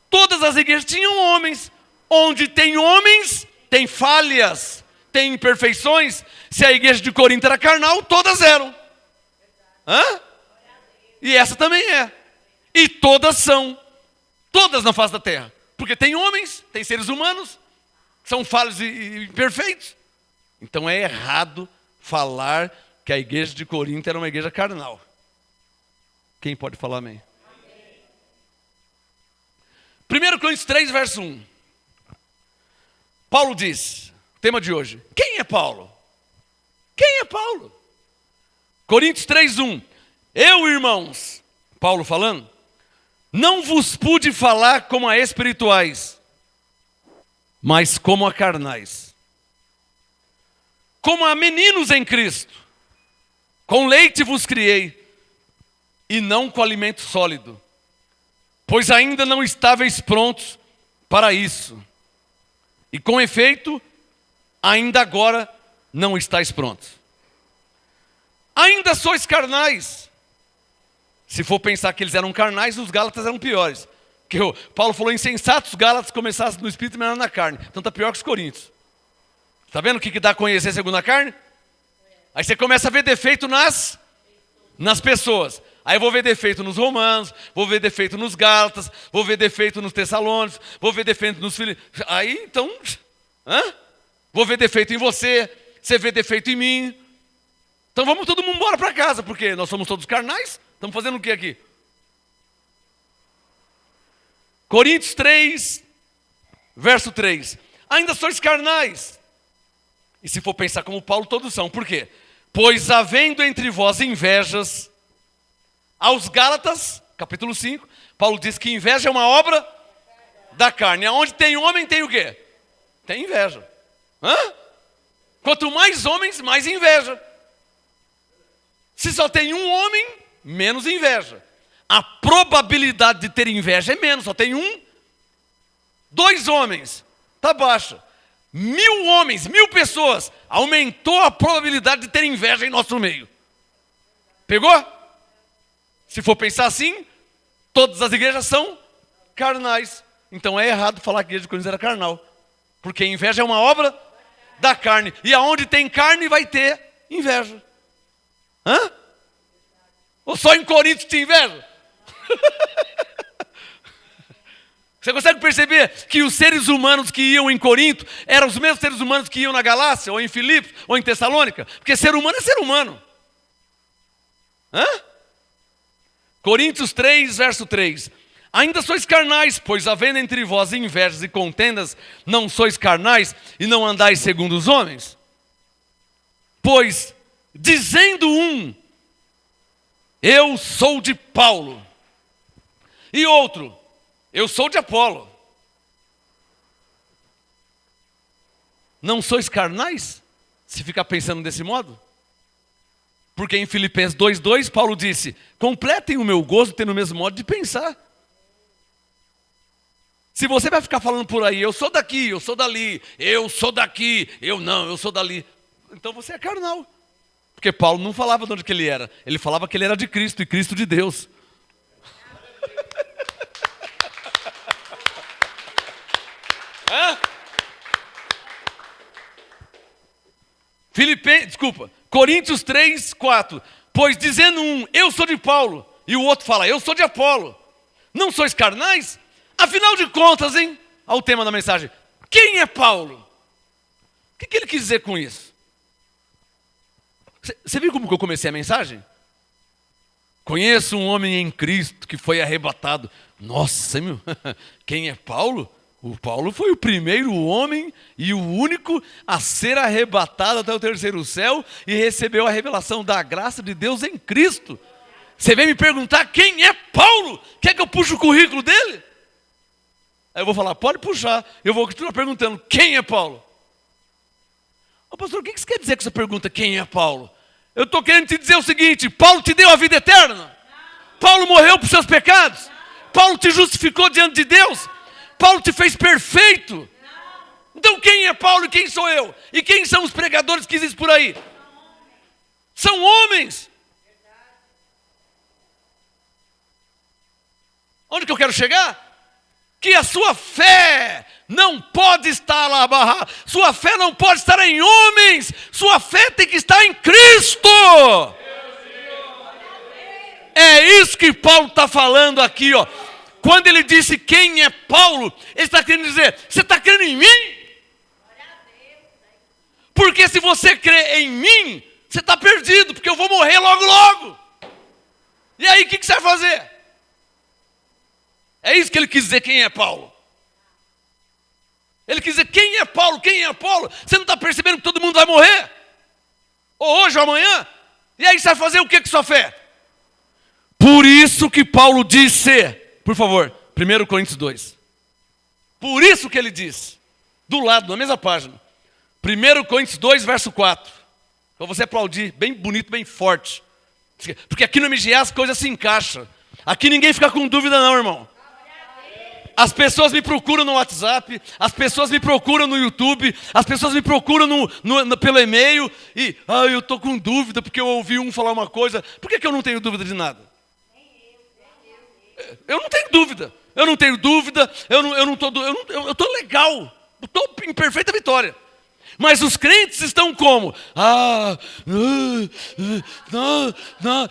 Todas as igrejas tinham homens. Onde tem homens, tem falhas, tem imperfeições. Se a igreja de Corinto era carnal, todas eram. Hã? E essa também é. E todas são. Todas na face da terra. Porque tem homens, tem seres humanos, são falhos e imperfeitos. Então é errado falar que a igreja de Corinto era uma igreja carnal. Quem pode falar amém? 1 Coríntios 3, verso 1. Paulo diz, tema de hoje, quem é Paulo? Quem é Paulo? Coríntios 3, 1. Eu, irmãos, Paulo falando, não vos pude falar como a espirituais, mas como a carnais. Como a meninos em Cristo. Com leite vos criei, e não com alimento sólido. Pois ainda não estáveis prontos para isso. E com efeito, ainda agora não estáis prontos. Ainda sois carnais. Se for pensar que eles eram carnais, os Gálatas eram piores. Porque Paulo falou insensatos, os Gálatas começassem no espírito e melhor na carne. Então está pior que os coríntios. Está vendo o que dá a conhecer segundo a carne? Aí você começa a ver defeito nas pessoas. Aí eu vou ver defeito nos romanos, vou ver defeito nos Gálatas, vou ver defeito nos Tessalônicos, vou ver defeito nos Filipos. Aí então, vou ver defeito em você, você vê defeito em mim. Então vamos todo mundo embora para casa, porque nós somos todos carnais. Estamos fazendo o que aqui? Coríntios 3, verso 3. Ainda sois carnais. E se for pensar como Paulo, todos são. Por quê? Pois havendo entre vós invejas, aos Gálatas, capítulo 5, Paulo diz que inveja é uma obra da carne. Onde tem homem, tem o quê? Tem inveja. Quanto mais homens, mais inveja. Se só tem um homem, menos inveja. A probabilidade de ter inveja é menos, só tem um. 2 homens, está baixa. 1000 homens, 1000 pessoas, aumentou a probabilidade de ter inveja em nosso meio. Pegou? Se for pensar assim, todas as igrejas são carnais. Então é errado falar que a igreja de Corinto era carnal. Porque inveja é uma obra da carne. E aonde tem carne vai ter inveja. Ou só em Corinto tinha inveja? Você consegue perceber que os seres humanos que iam em Corinto eram os mesmos seres humanos que iam na Galácia, ou em Filipos, ou em Tessalônica? Porque ser humano é ser humano. Coríntios 3, verso 3. Ainda sois carnais, pois havendo entre vós invejas e contendas, não sois carnais e não andais segundo os homens? Pois, dizendo um, eu sou de Paulo, e outro, eu sou de Apolo, não sois carnais? Se ficar pensando desse modo? Porque em Filipenses 2:2, Paulo disse, completem o meu gozo tendo o mesmo modo de pensar. Se você vai ficar falando por aí, eu sou daqui, eu sou dali, eu sou daqui, eu sou dali, então você é carnal. Porque Paulo não falava de onde que ele era, ele falava que ele era de Cristo e Cristo de Deus. Coríntios 3:4. Pois dizendo um, eu sou de Paulo, e o outro fala, eu sou de Apolo, não sois carnais? Afinal de contas, hein? Olha o tema da mensagem. Quem é Paulo? O que ele quis dizer com isso? Você viu como que eu comecei a mensagem? Conheço um homem em Cristo que foi arrebatado. Nossa, meu, quem é Paulo? O Paulo foi o primeiro homem e o único a ser arrebatado até o terceiro céu e recebeu a revelação da graça de Deus em Cristo. Você vem me perguntar quem é Paulo? Quer que eu puxe o currículo dele? Aí eu vou falar, pode puxar. Eu vou continuar perguntando, quem é Paulo? Ô pastor, o que você quer dizer com essa pergunta, quem é Paulo? Eu estou querendo te dizer o seguinte, Paulo te deu a vida eterna? Não. Paulo morreu por seus pecados? Não. Paulo te justificou diante de Deus? Paulo te fez perfeito? Não. Então quem é Paulo e quem sou eu? E quem são os pregadores que existem por aí? São homens. Onde que eu quero chegar? Que a sua fé não pode estar lá abarrada. Sua fé não pode estar em homens. Sua fé tem que estar em Cristo. É isso que Paulo está falando aqui, ó. Quando ele disse quem é Paulo, ele está querendo dizer, você está crendo em mim? Porque se você crê em mim, você está perdido, porque eu vou morrer logo, logo. E aí, o que você vai fazer? É isso que ele quis dizer, quem é Paulo. Ele quis dizer, quem é Paulo, quem é Apolo? Você não está percebendo que todo mundo vai morrer? Ou hoje ou amanhã? E aí você vai fazer o que com sua fé? Por isso que Paulo disse, por favor, 1 Coríntios 2. Por isso que ele diz, do lado, na mesma página. 1 Coríntios 2, verso 4. Para você aplaudir, bem bonito, bem forte. Porque aqui no MGA as coisas se encaixam. Aqui ninguém fica com dúvida não, irmão. As pessoas me procuram no WhatsApp, as pessoas me procuram no YouTube, as pessoas me procuram pelo e-mail e, eu estou com dúvida porque eu ouvi um falar uma coisa. Por que eu não tenho dúvida de nada? Eu não tenho dúvida, eu estou legal, eu estou em perfeita vitória. Mas os crentes estão como?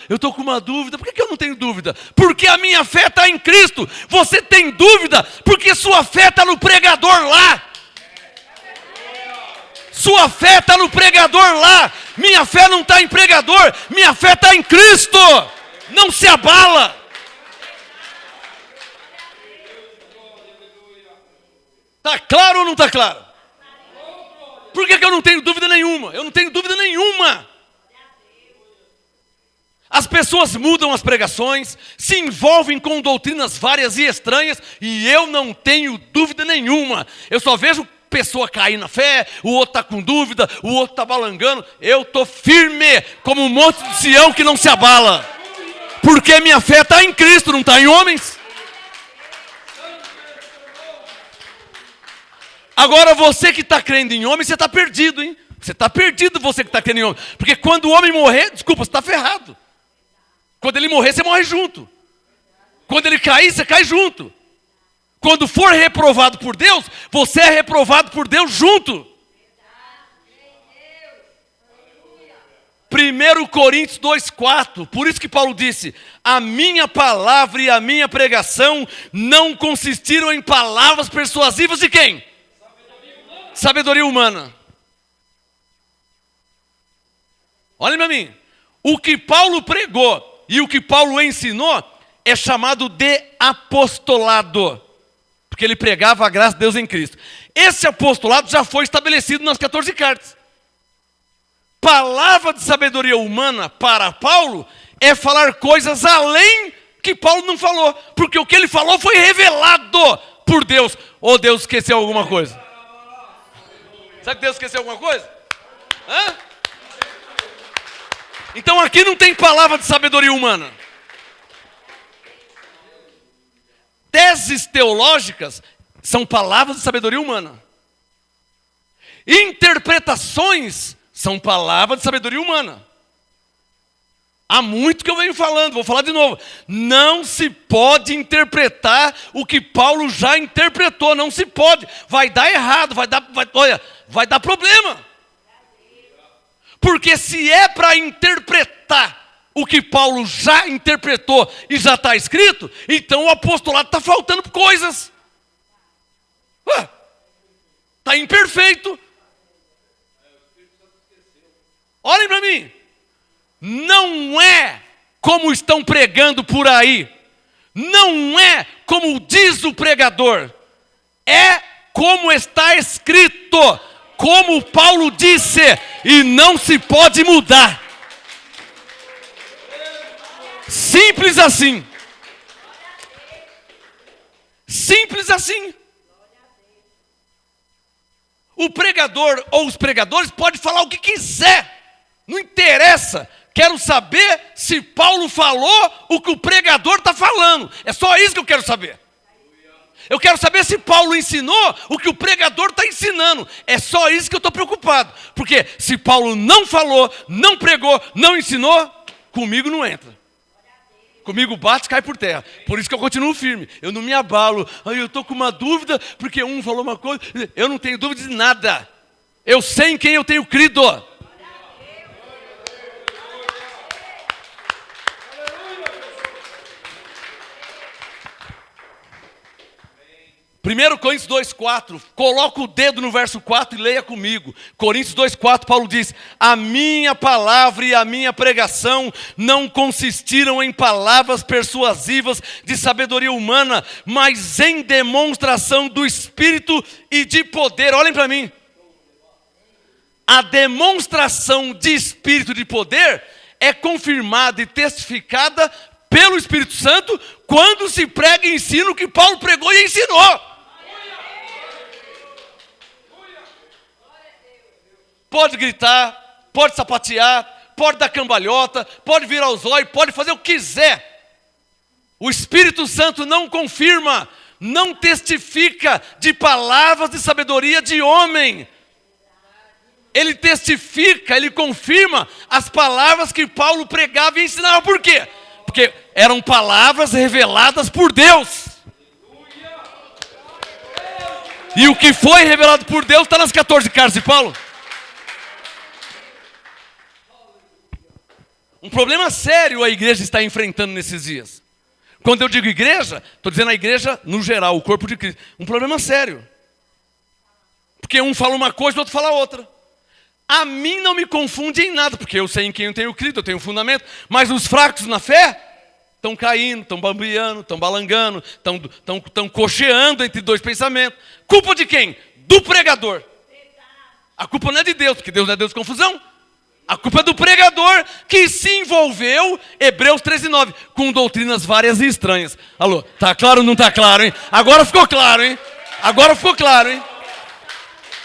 Eu estou com uma dúvida. Por que eu não tenho dúvida? Porque a minha fé está em Cristo. Você tem dúvida porque sua fé está no pregador lá. Sua fé está no pregador lá. Minha fé não está em pregador. Minha fé está em Cristo. Não se abala. Está claro ou não está claro? Por que eu não tenho dúvida nenhuma? Eu não tenho dúvida nenhuma. As pessoas mudam as pregações, se envolvem com doutrinas várias e estranhas, e eu não tenho dúvida nenhuma. Eu só vejo pessoa cair na fé, o outro está com dúvida, o outro está balangando. Eu estou firme, como um monte de Sião que não se abala. Porque minha fé está em Cristo, não está em homens. Agora você que está crendo em homem, você está perdido, hein? Você está perdido, você que está crendo em homem. Porque quando o homem morrer, desculpa, você está ferrado. Quando ele morrer, você morre junto. Quando ele cair, você cai junto. Quando for reprovado por Deus, você é reprovado por Deus junto. 1 Coríntios 2,4. Por isso que Paulo disse, a minha palavra e a minha pregação não consistiram em palavras persuasivas de quem? Sabedoria humana. Olha para mim. O que Paulo pregou e o que Paulo ensinou é chamado de apostolado, porque ele pregava a graça de Deus em Cristo. Esse apostolado já foi estabelecido nas 14 cartas. Palavra de sabedoria humana para Paulo é falar coisas além que Paulo não falou, porque o que ele falou foi revelado por Deus. Ou Deus esqueceu alguma coisa? Será que Deus esqueceu alguma coisa? Hã? Então aqui não tem palavra de sabedoria humana. Teses teológicas são palavras de sabedoria humana. Interpretações são palavras de sabedoria humana. Há muito que eu venho falando, vou falar de novo. Não se pode interpretar o que Paulo já interpretou, não se pode. Vai dar errado, vai dar problema. Porque se é para interpretar o que Paulo já interpretou e já está escrito, então o apostolado está faltando coisas. Está imperfeito. Olhem para mim. Não é como estão pregando por aí. Não é como diz o pregador. É como está escrito. Como Paulo disse. E não se pode mudar. Simples assim. Simples assim. O pregador ou os pregadores podem falar o que quiser. Não interessa. Quero saber se Paulo falou o que o pregador está falando. É só isso que eu quero saber. Eu quero saber se Paulo ensinou o que o pregador está ensinando. É só isso que eu estou preocupado. Porque se Paulo não falou, não pregou, não ensinou, comigo não entra. Comigo bate e cai por terra. Por isso que eu continuo firme. Eu não me abalo. Eu estou com uma dúvida porque um falou uma coisa. Eu não tenho dúvida de nada. Eu sei em quem eu tenho crido. 1 Coríntios 2,4, coloca o dedo no verso 4 e leia comigo. Coríntios 2,4, Paulo diz: a minha palavra e a minha pregação não consistiram em palavras persuasivas de sabedoria humana, mas em demonstração do Espírito e de poder. Olhem para mim. A demonstração de Espírito e de poder é confirmada e testificada pelo Espírito Santo quando se prega e ensina o que Paulo pregou e ensinou. Pode gritar, pode sapatear, pode dar cambalhota, pode virar os olhos, pode fazer o que quiser. O Espírito Santo não confirma, não testifica de palavras de sabedoria de homem. Ele testifica, ele confirma as palavras que Paulo pregava e ensinava. Por quê? Porque eram palavras reveladas por Deus. E o que foi revelado por Deus está nas 14 cartas de Paulo. Um problema sério a igreja está enfrentando nesses dias. Quando eu digo igreja, estou dizendo a igreja no geral, o corpo de Cristo. Um problema sério. Porque um fala uma coisa, o outro fala outra. A mim não me confunde em nada, porque eu sei em quem eu tenho crido, eu tenho fundamento. Mas os fracos na fé estão caindo, estão bambiando, estão balangando, estão cocheando entre dois pensamentos. Culpa de quem? Do pregador. A culpa não é de Deus, porque Deus não é Deus de confusão. A culpa é do pregador que se envolveu, Hebreus 13:9, com doutrinas várias e estranhas. Alô, tá claro ou não tá claro, hein? Agora ficou claro, hein? Agora ficou claro, hein?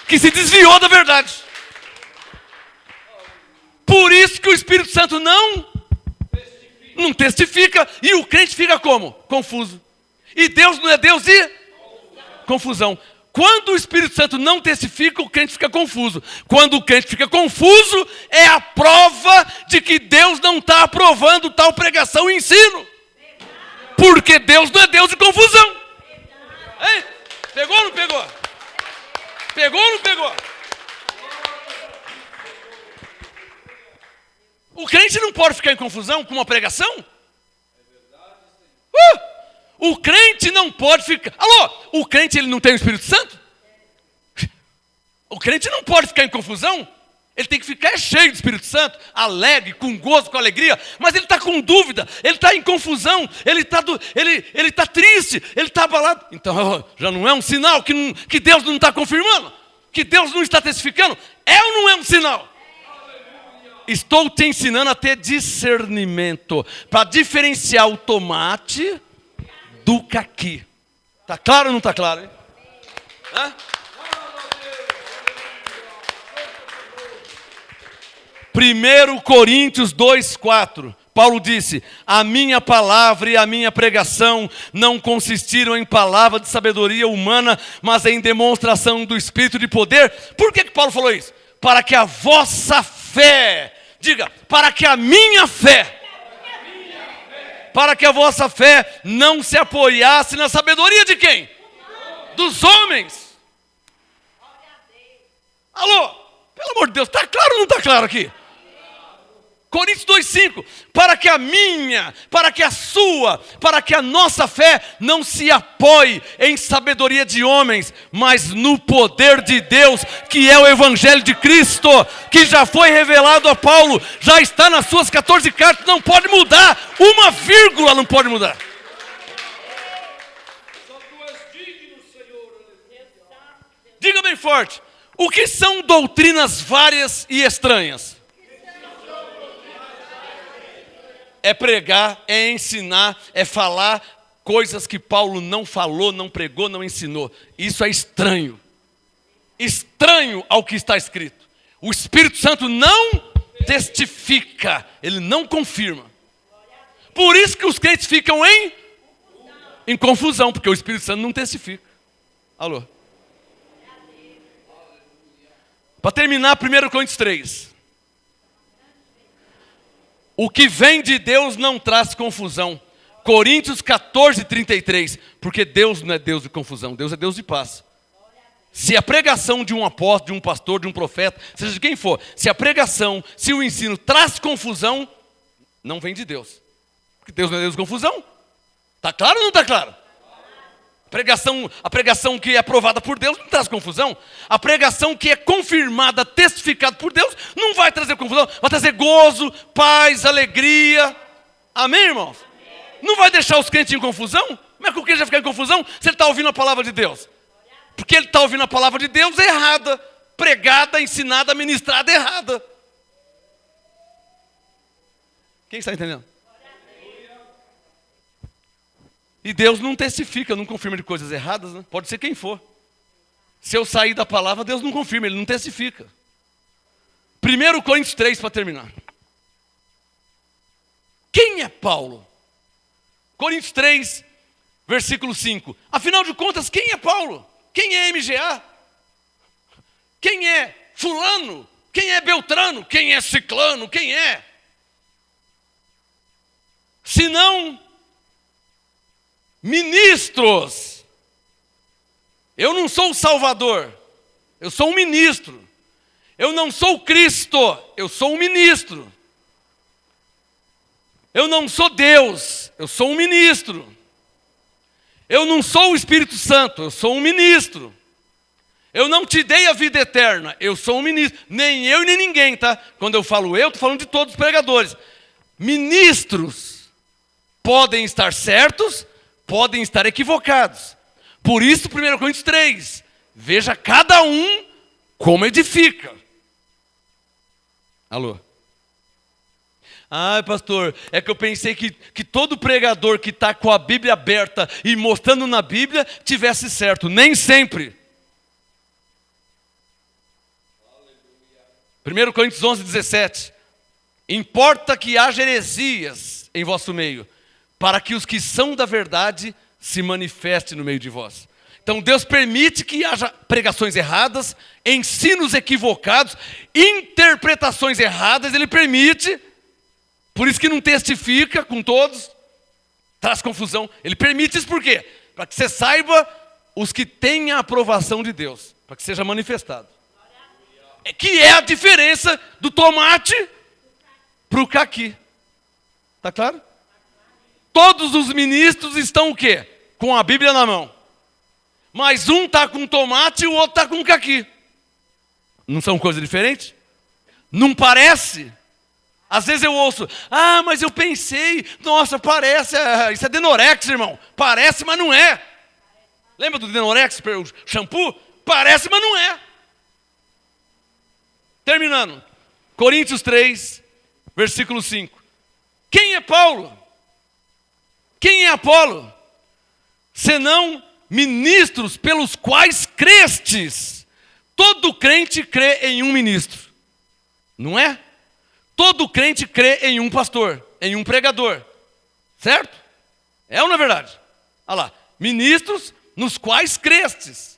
Que se desviou da verdade. Por isso que o Espírito Santo não testifica. E o crente fica como? Confuso. E Deus não é Deus de confusão. Quando o Espírito Santo não testifica, o crente fica confuso. Quando o crente fica confuso, é a prova de que Deus não está aprovando tal pregação e ensino. Porque Deus não é Deus de confusão. Hein? Pegou ou não pegou? Pegou ou não pegou? O crente não pode ficar em confusão com uma pregação? O crente não pode ficar... Alô, o crente ele não tem o Espírito Santo? O crente não pode ficar em confusão? Ele tem que ficar cheio do Espírito Santo, alegre, com gozo, com alegria, mas ele está com dúvida, ele está em confusão, ele está triste, ele está abalado. Então já não é um sinal que Deus não está confirmando, que Deus não está testificando? É ou não é um sinal? Estou te ensinando a ter discernimento, para diferenciar o tomate do caqui. Está claro ou não está claro? Hein? Hã? 1 Coríntios 2,4, Paulo disse: a minha palavra e a minha pregação não consistiram em palavra de sabedoria humana, mas em demonstração do Espírito de poder. Por que Paulo falou isso? Para que a vossa fé, diga, para que a minha fé, para que a vossa fé não se apoiasse na sabedoria de quem? Dos homens. Alô, pelo amor de Deus, está claro ou não está claro aqui? Coríntios 2,5, para que a minha, para que a sua, para que a nossa fé não se apoie em sabedoria de homens, mas no poder de Deus, que é o Evangelho de Cristo, que já foi revelado a Paulo, já está nas suas 14 cartas, não pode mudar, uma vírgula não pode mudar. Diga bem forte, o que são doutrinas várias e estranhas? É pregar, é ensinar, é falar coisas que Paulo não falou, não pregou, não ensinou. Isso é estranho. Estranho ao que está escrito. O Espírito Santo não testifica, ele não confirma. Por isso que os crentes ficam em confusão, porque o Espírito Santo não testifica. Alô? Para terminar, 1 Coríntios 3. O que vem de Deus não traz confusão. Coríntios 14:33. Porque Deus não é Deus de confusão, Deus é Deus de paz. Se a pregação de um apóstolo, de um pastor, de um profeta, seja de quem for, se a pregação, se o ensino traz confusão, não vem de Deus. Porque Deus não é Deus de confusão. Está claro ou não está claro? A pregação que é aprovada por Deus não traz confusão. A pregação que é confirmada, testificada por Deus, não vai trazer confusão. Vai trazer gozo, paz, alegria. Amém, irmãos? Amém. Não vai deixar os crentes em confusão? Como é que o crente vai ficar em confusão se ele está ouvindo a palavra de Deus? Porque ele está ouvindo a palavra de Deus errada. Pregada, ensinada, ministrada errada. Quem está entendendo? E Deus não testifica, não confirma de coisas erradas, né? Pode ser quem for. Se eu sair da palavra, Deus não confirma, Ele não testifica. 1 Coríntios 3, para terminar. Quem é Paulo? Coríntios 3, versículo 5. Afinal de contas, quem é Paulo? Quem é MGA? Quem é fulano? Quem é Beltrano? Quem é ciclano? Quem é? Se não ministros. Eu não sou o Salvador, eu sou um ministro. Eu não sou o Cristo, eu sou um ministro. Eu não sou Deus, eu sou um ministro. Eu não sou o Espírito Santo, eu sou um ministro. Eu não te dei a vida eterna, eu sou um ministro. Nem eu nem ninguém, tá? Quando eu falo eu, estou falando de todos os pregadores. Ministros podem estar certos, podem estar equivocados. Por isso, 1 Coríntios 3, veja cada um como edifica. Alô? Ah, pastor, é que eu pensei que todo pregador que está com a Bíblia aberta e mostrando na Bíblia tivesse certo. Nem sempre. 1 Coríntios 11:17. Importa que haja heresias em vosso meio, para que os que são da verdade se manifestem no meio de vós. Então Deus permite que haja pregações erradas, ensinos equivocados, interpretações erradas, Ele permite. Por isso que não testifica com todos, traz confusão. Ele permite isso por quê? Para que você saiba os que têm a aprovação de Deus, para que seja manifestado. Que é a diferença do tomate para o caqui. Está claro? Todos os ministros estão o quê? Com a Bíblia na mão. Mas um está com tomate e o outro está com caqui. Não são coisas diferentes? Não parece? Às vezes eu ouço, mas eu pensei, nossa, parece, isso é Denorex, irmão. Parece, mas não é. Lembra do Denorex, o shampoo? Parece, mas não é. Terminando, Coríntios 3, versículo 5. Quem é Paulo? Quem é Apolo? Senão ministros pelos quais crestes. Todo crente crê em um ministro, não é? Todo crente crê em um pastor, em um pregador, certo? É ou não é verdade? Olha lá, ministros nos quais crestes.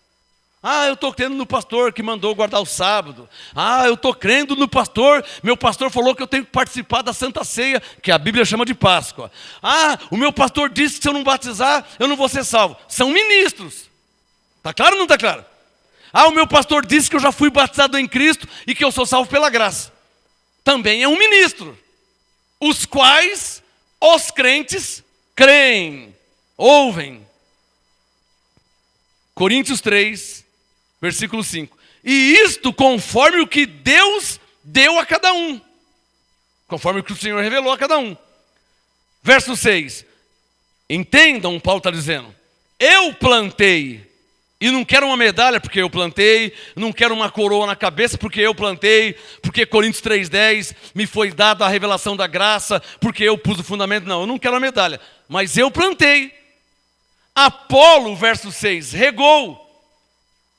Eu estou crendo no pastor que mandou guardar o sábado. Eu estou crendo no pastor, meu pastor falou que eu tenho que participar da Santa Ceia, que a Bíblia chama de Páscoa. O meu pastor disse que se eu não batizar, eu não vou ser salvo. São ministros. Está claro ou não está claro? O meu pastor disse que eu já fui batizado em Cristo e que eu sou salvo pela graça. Também é um ministro. Os quais os crentes creem, ouvem. Coríntios 3, versículo 5. E isto conforme o que Deus deu a cada um. Conforme o que o Senhor revelou a cada um. Verso 6. Entendam, Paulo está dizendo. Eu plantei. E não quero uma medalha porque eu plantei. Não quero uma coroa na cabeça porque eu plantei. Porque Coríntios 3,10 me foi dada a revelação da graça. Porque eu pus o fundamento. Não, eu não quero uma medalha. Mas eu plantei. Apolo, verso 6, regou.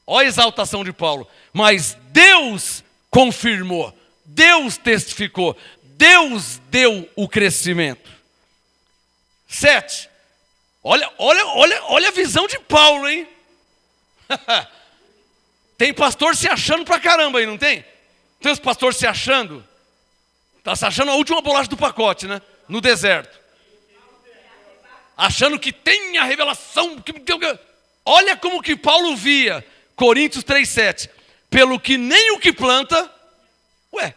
Olha a exaltação de Paulo. Mas Deus confirmou. Deus testificou. Deus deu o crescimento. 7. Olha a visão de Paulo, hein? Tem pastor se achando pra caramba aí, não tem? Tem os pastores se achando. Tá se achando a última bolacha do pacote, né? No deserto. Achando que tem a revelação. Olha como que Paulo via. Coríntios 3,7. Pelo que nem o que planta.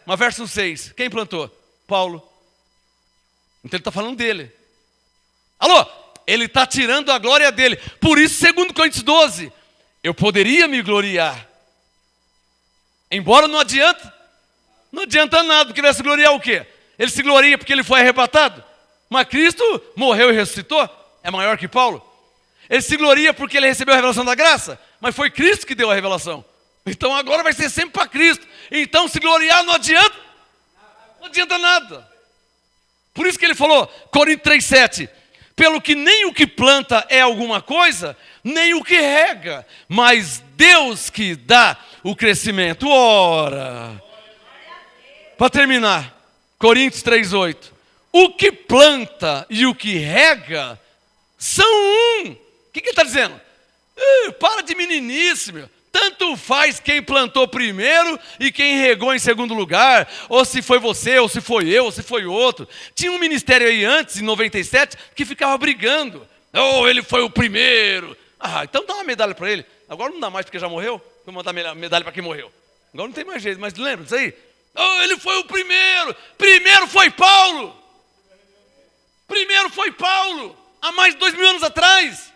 Mas verso 6. Quem plantou? Paulo. Então ele está falando dele. Alô? Ele está tirando a glória dele. Por isso, segundo Coríntios 12. Eu poderia me gloriar. Embora não adianta. Não adianta nada, porque ele vai se gloriar o quê? Ele se gloria porque ele foi arrebatado? Mas Cristo morreu e ressuscitou? É maior que Paulo? Ele se gloria porque ele recebeu a revelação da graça? Mas foi Cristo que deu a revelação. Então agora vai ser sempre para Cristo. Então se gloriar não adianta. Não adianta nada. Por isso que ele falou, Coríntios 3,7. Pelo que nem o que planta é alguma coisa, nem o que rega, mas Deus que dá o crescimento. Ora. Para terminar, Coríntios 3,8. O que planta e o que rega são um. O que ele está dizendo? Para de meninice, meu. Tanto faz quem plantou primeiro e quem regou em segundo lugar, ou se foi você, ou se foi eu, ou se foi outro. Tinha um ministério aí antes, em 97, que ficava brigando. Ele foi o primeiro. Então dá uma medalha para ele. Agora não dá mais porque já morreu. Vou mandar medalha para quem morreu. Agora não tem mais jeito, mas lembra disso aí? Ele foi o primeiro. Primeiro foi Paulo. Primeiro foi Paulo. Há mais de 2000 anos atrás.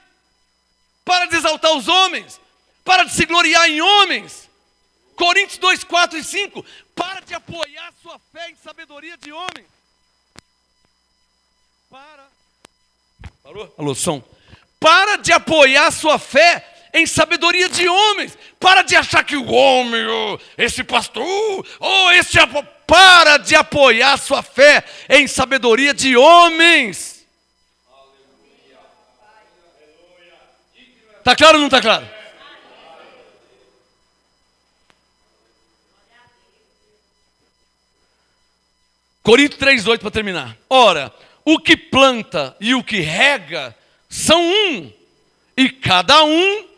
Para de exaltar os homens. Para de se gloriar em homens. Coríntios 2, 4 e 5. Para de apoiar sua fé em sabedoria de homens. Alô, som. Para de apoiar sua fé em sabedoria de homens. Para de achar que o homem, esse pastor, para de apoiar sua fé em sabedoria de homens. Está claro ou não está claro? Coríntios 3,8 para terminar. Ora, o que planta e o que rega são um, e cada um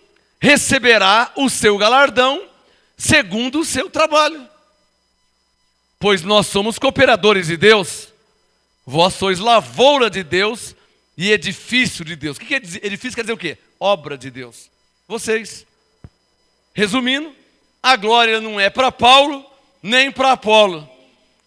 receberá o seu galardão segundo o seu trabalho. Pois nós somos cooperadores de Deus, vós sois lavoura de Deus e edifício de Deus. O que é edifício? Quer dizer o quê? Obra de Deus. Vocês. Resumindo, a glória não é para Paulo, nem para Apolo.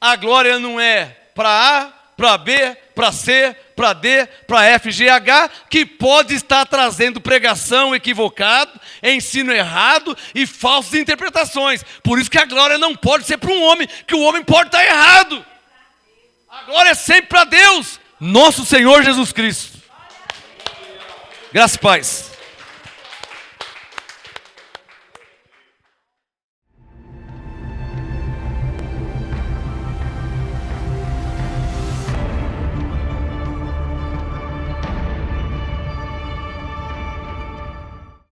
A glória não é para A, para B, para C, para D, para F, G, H, que pode estar trazendo pregação equivocada, ensino errado e falsas interpretações. Por isso que a glória não pode ser para um homem, que o homem pode estar errado. A glória é sempre para Deus, nosso Senhor Jesus Cristo. Graças e paz.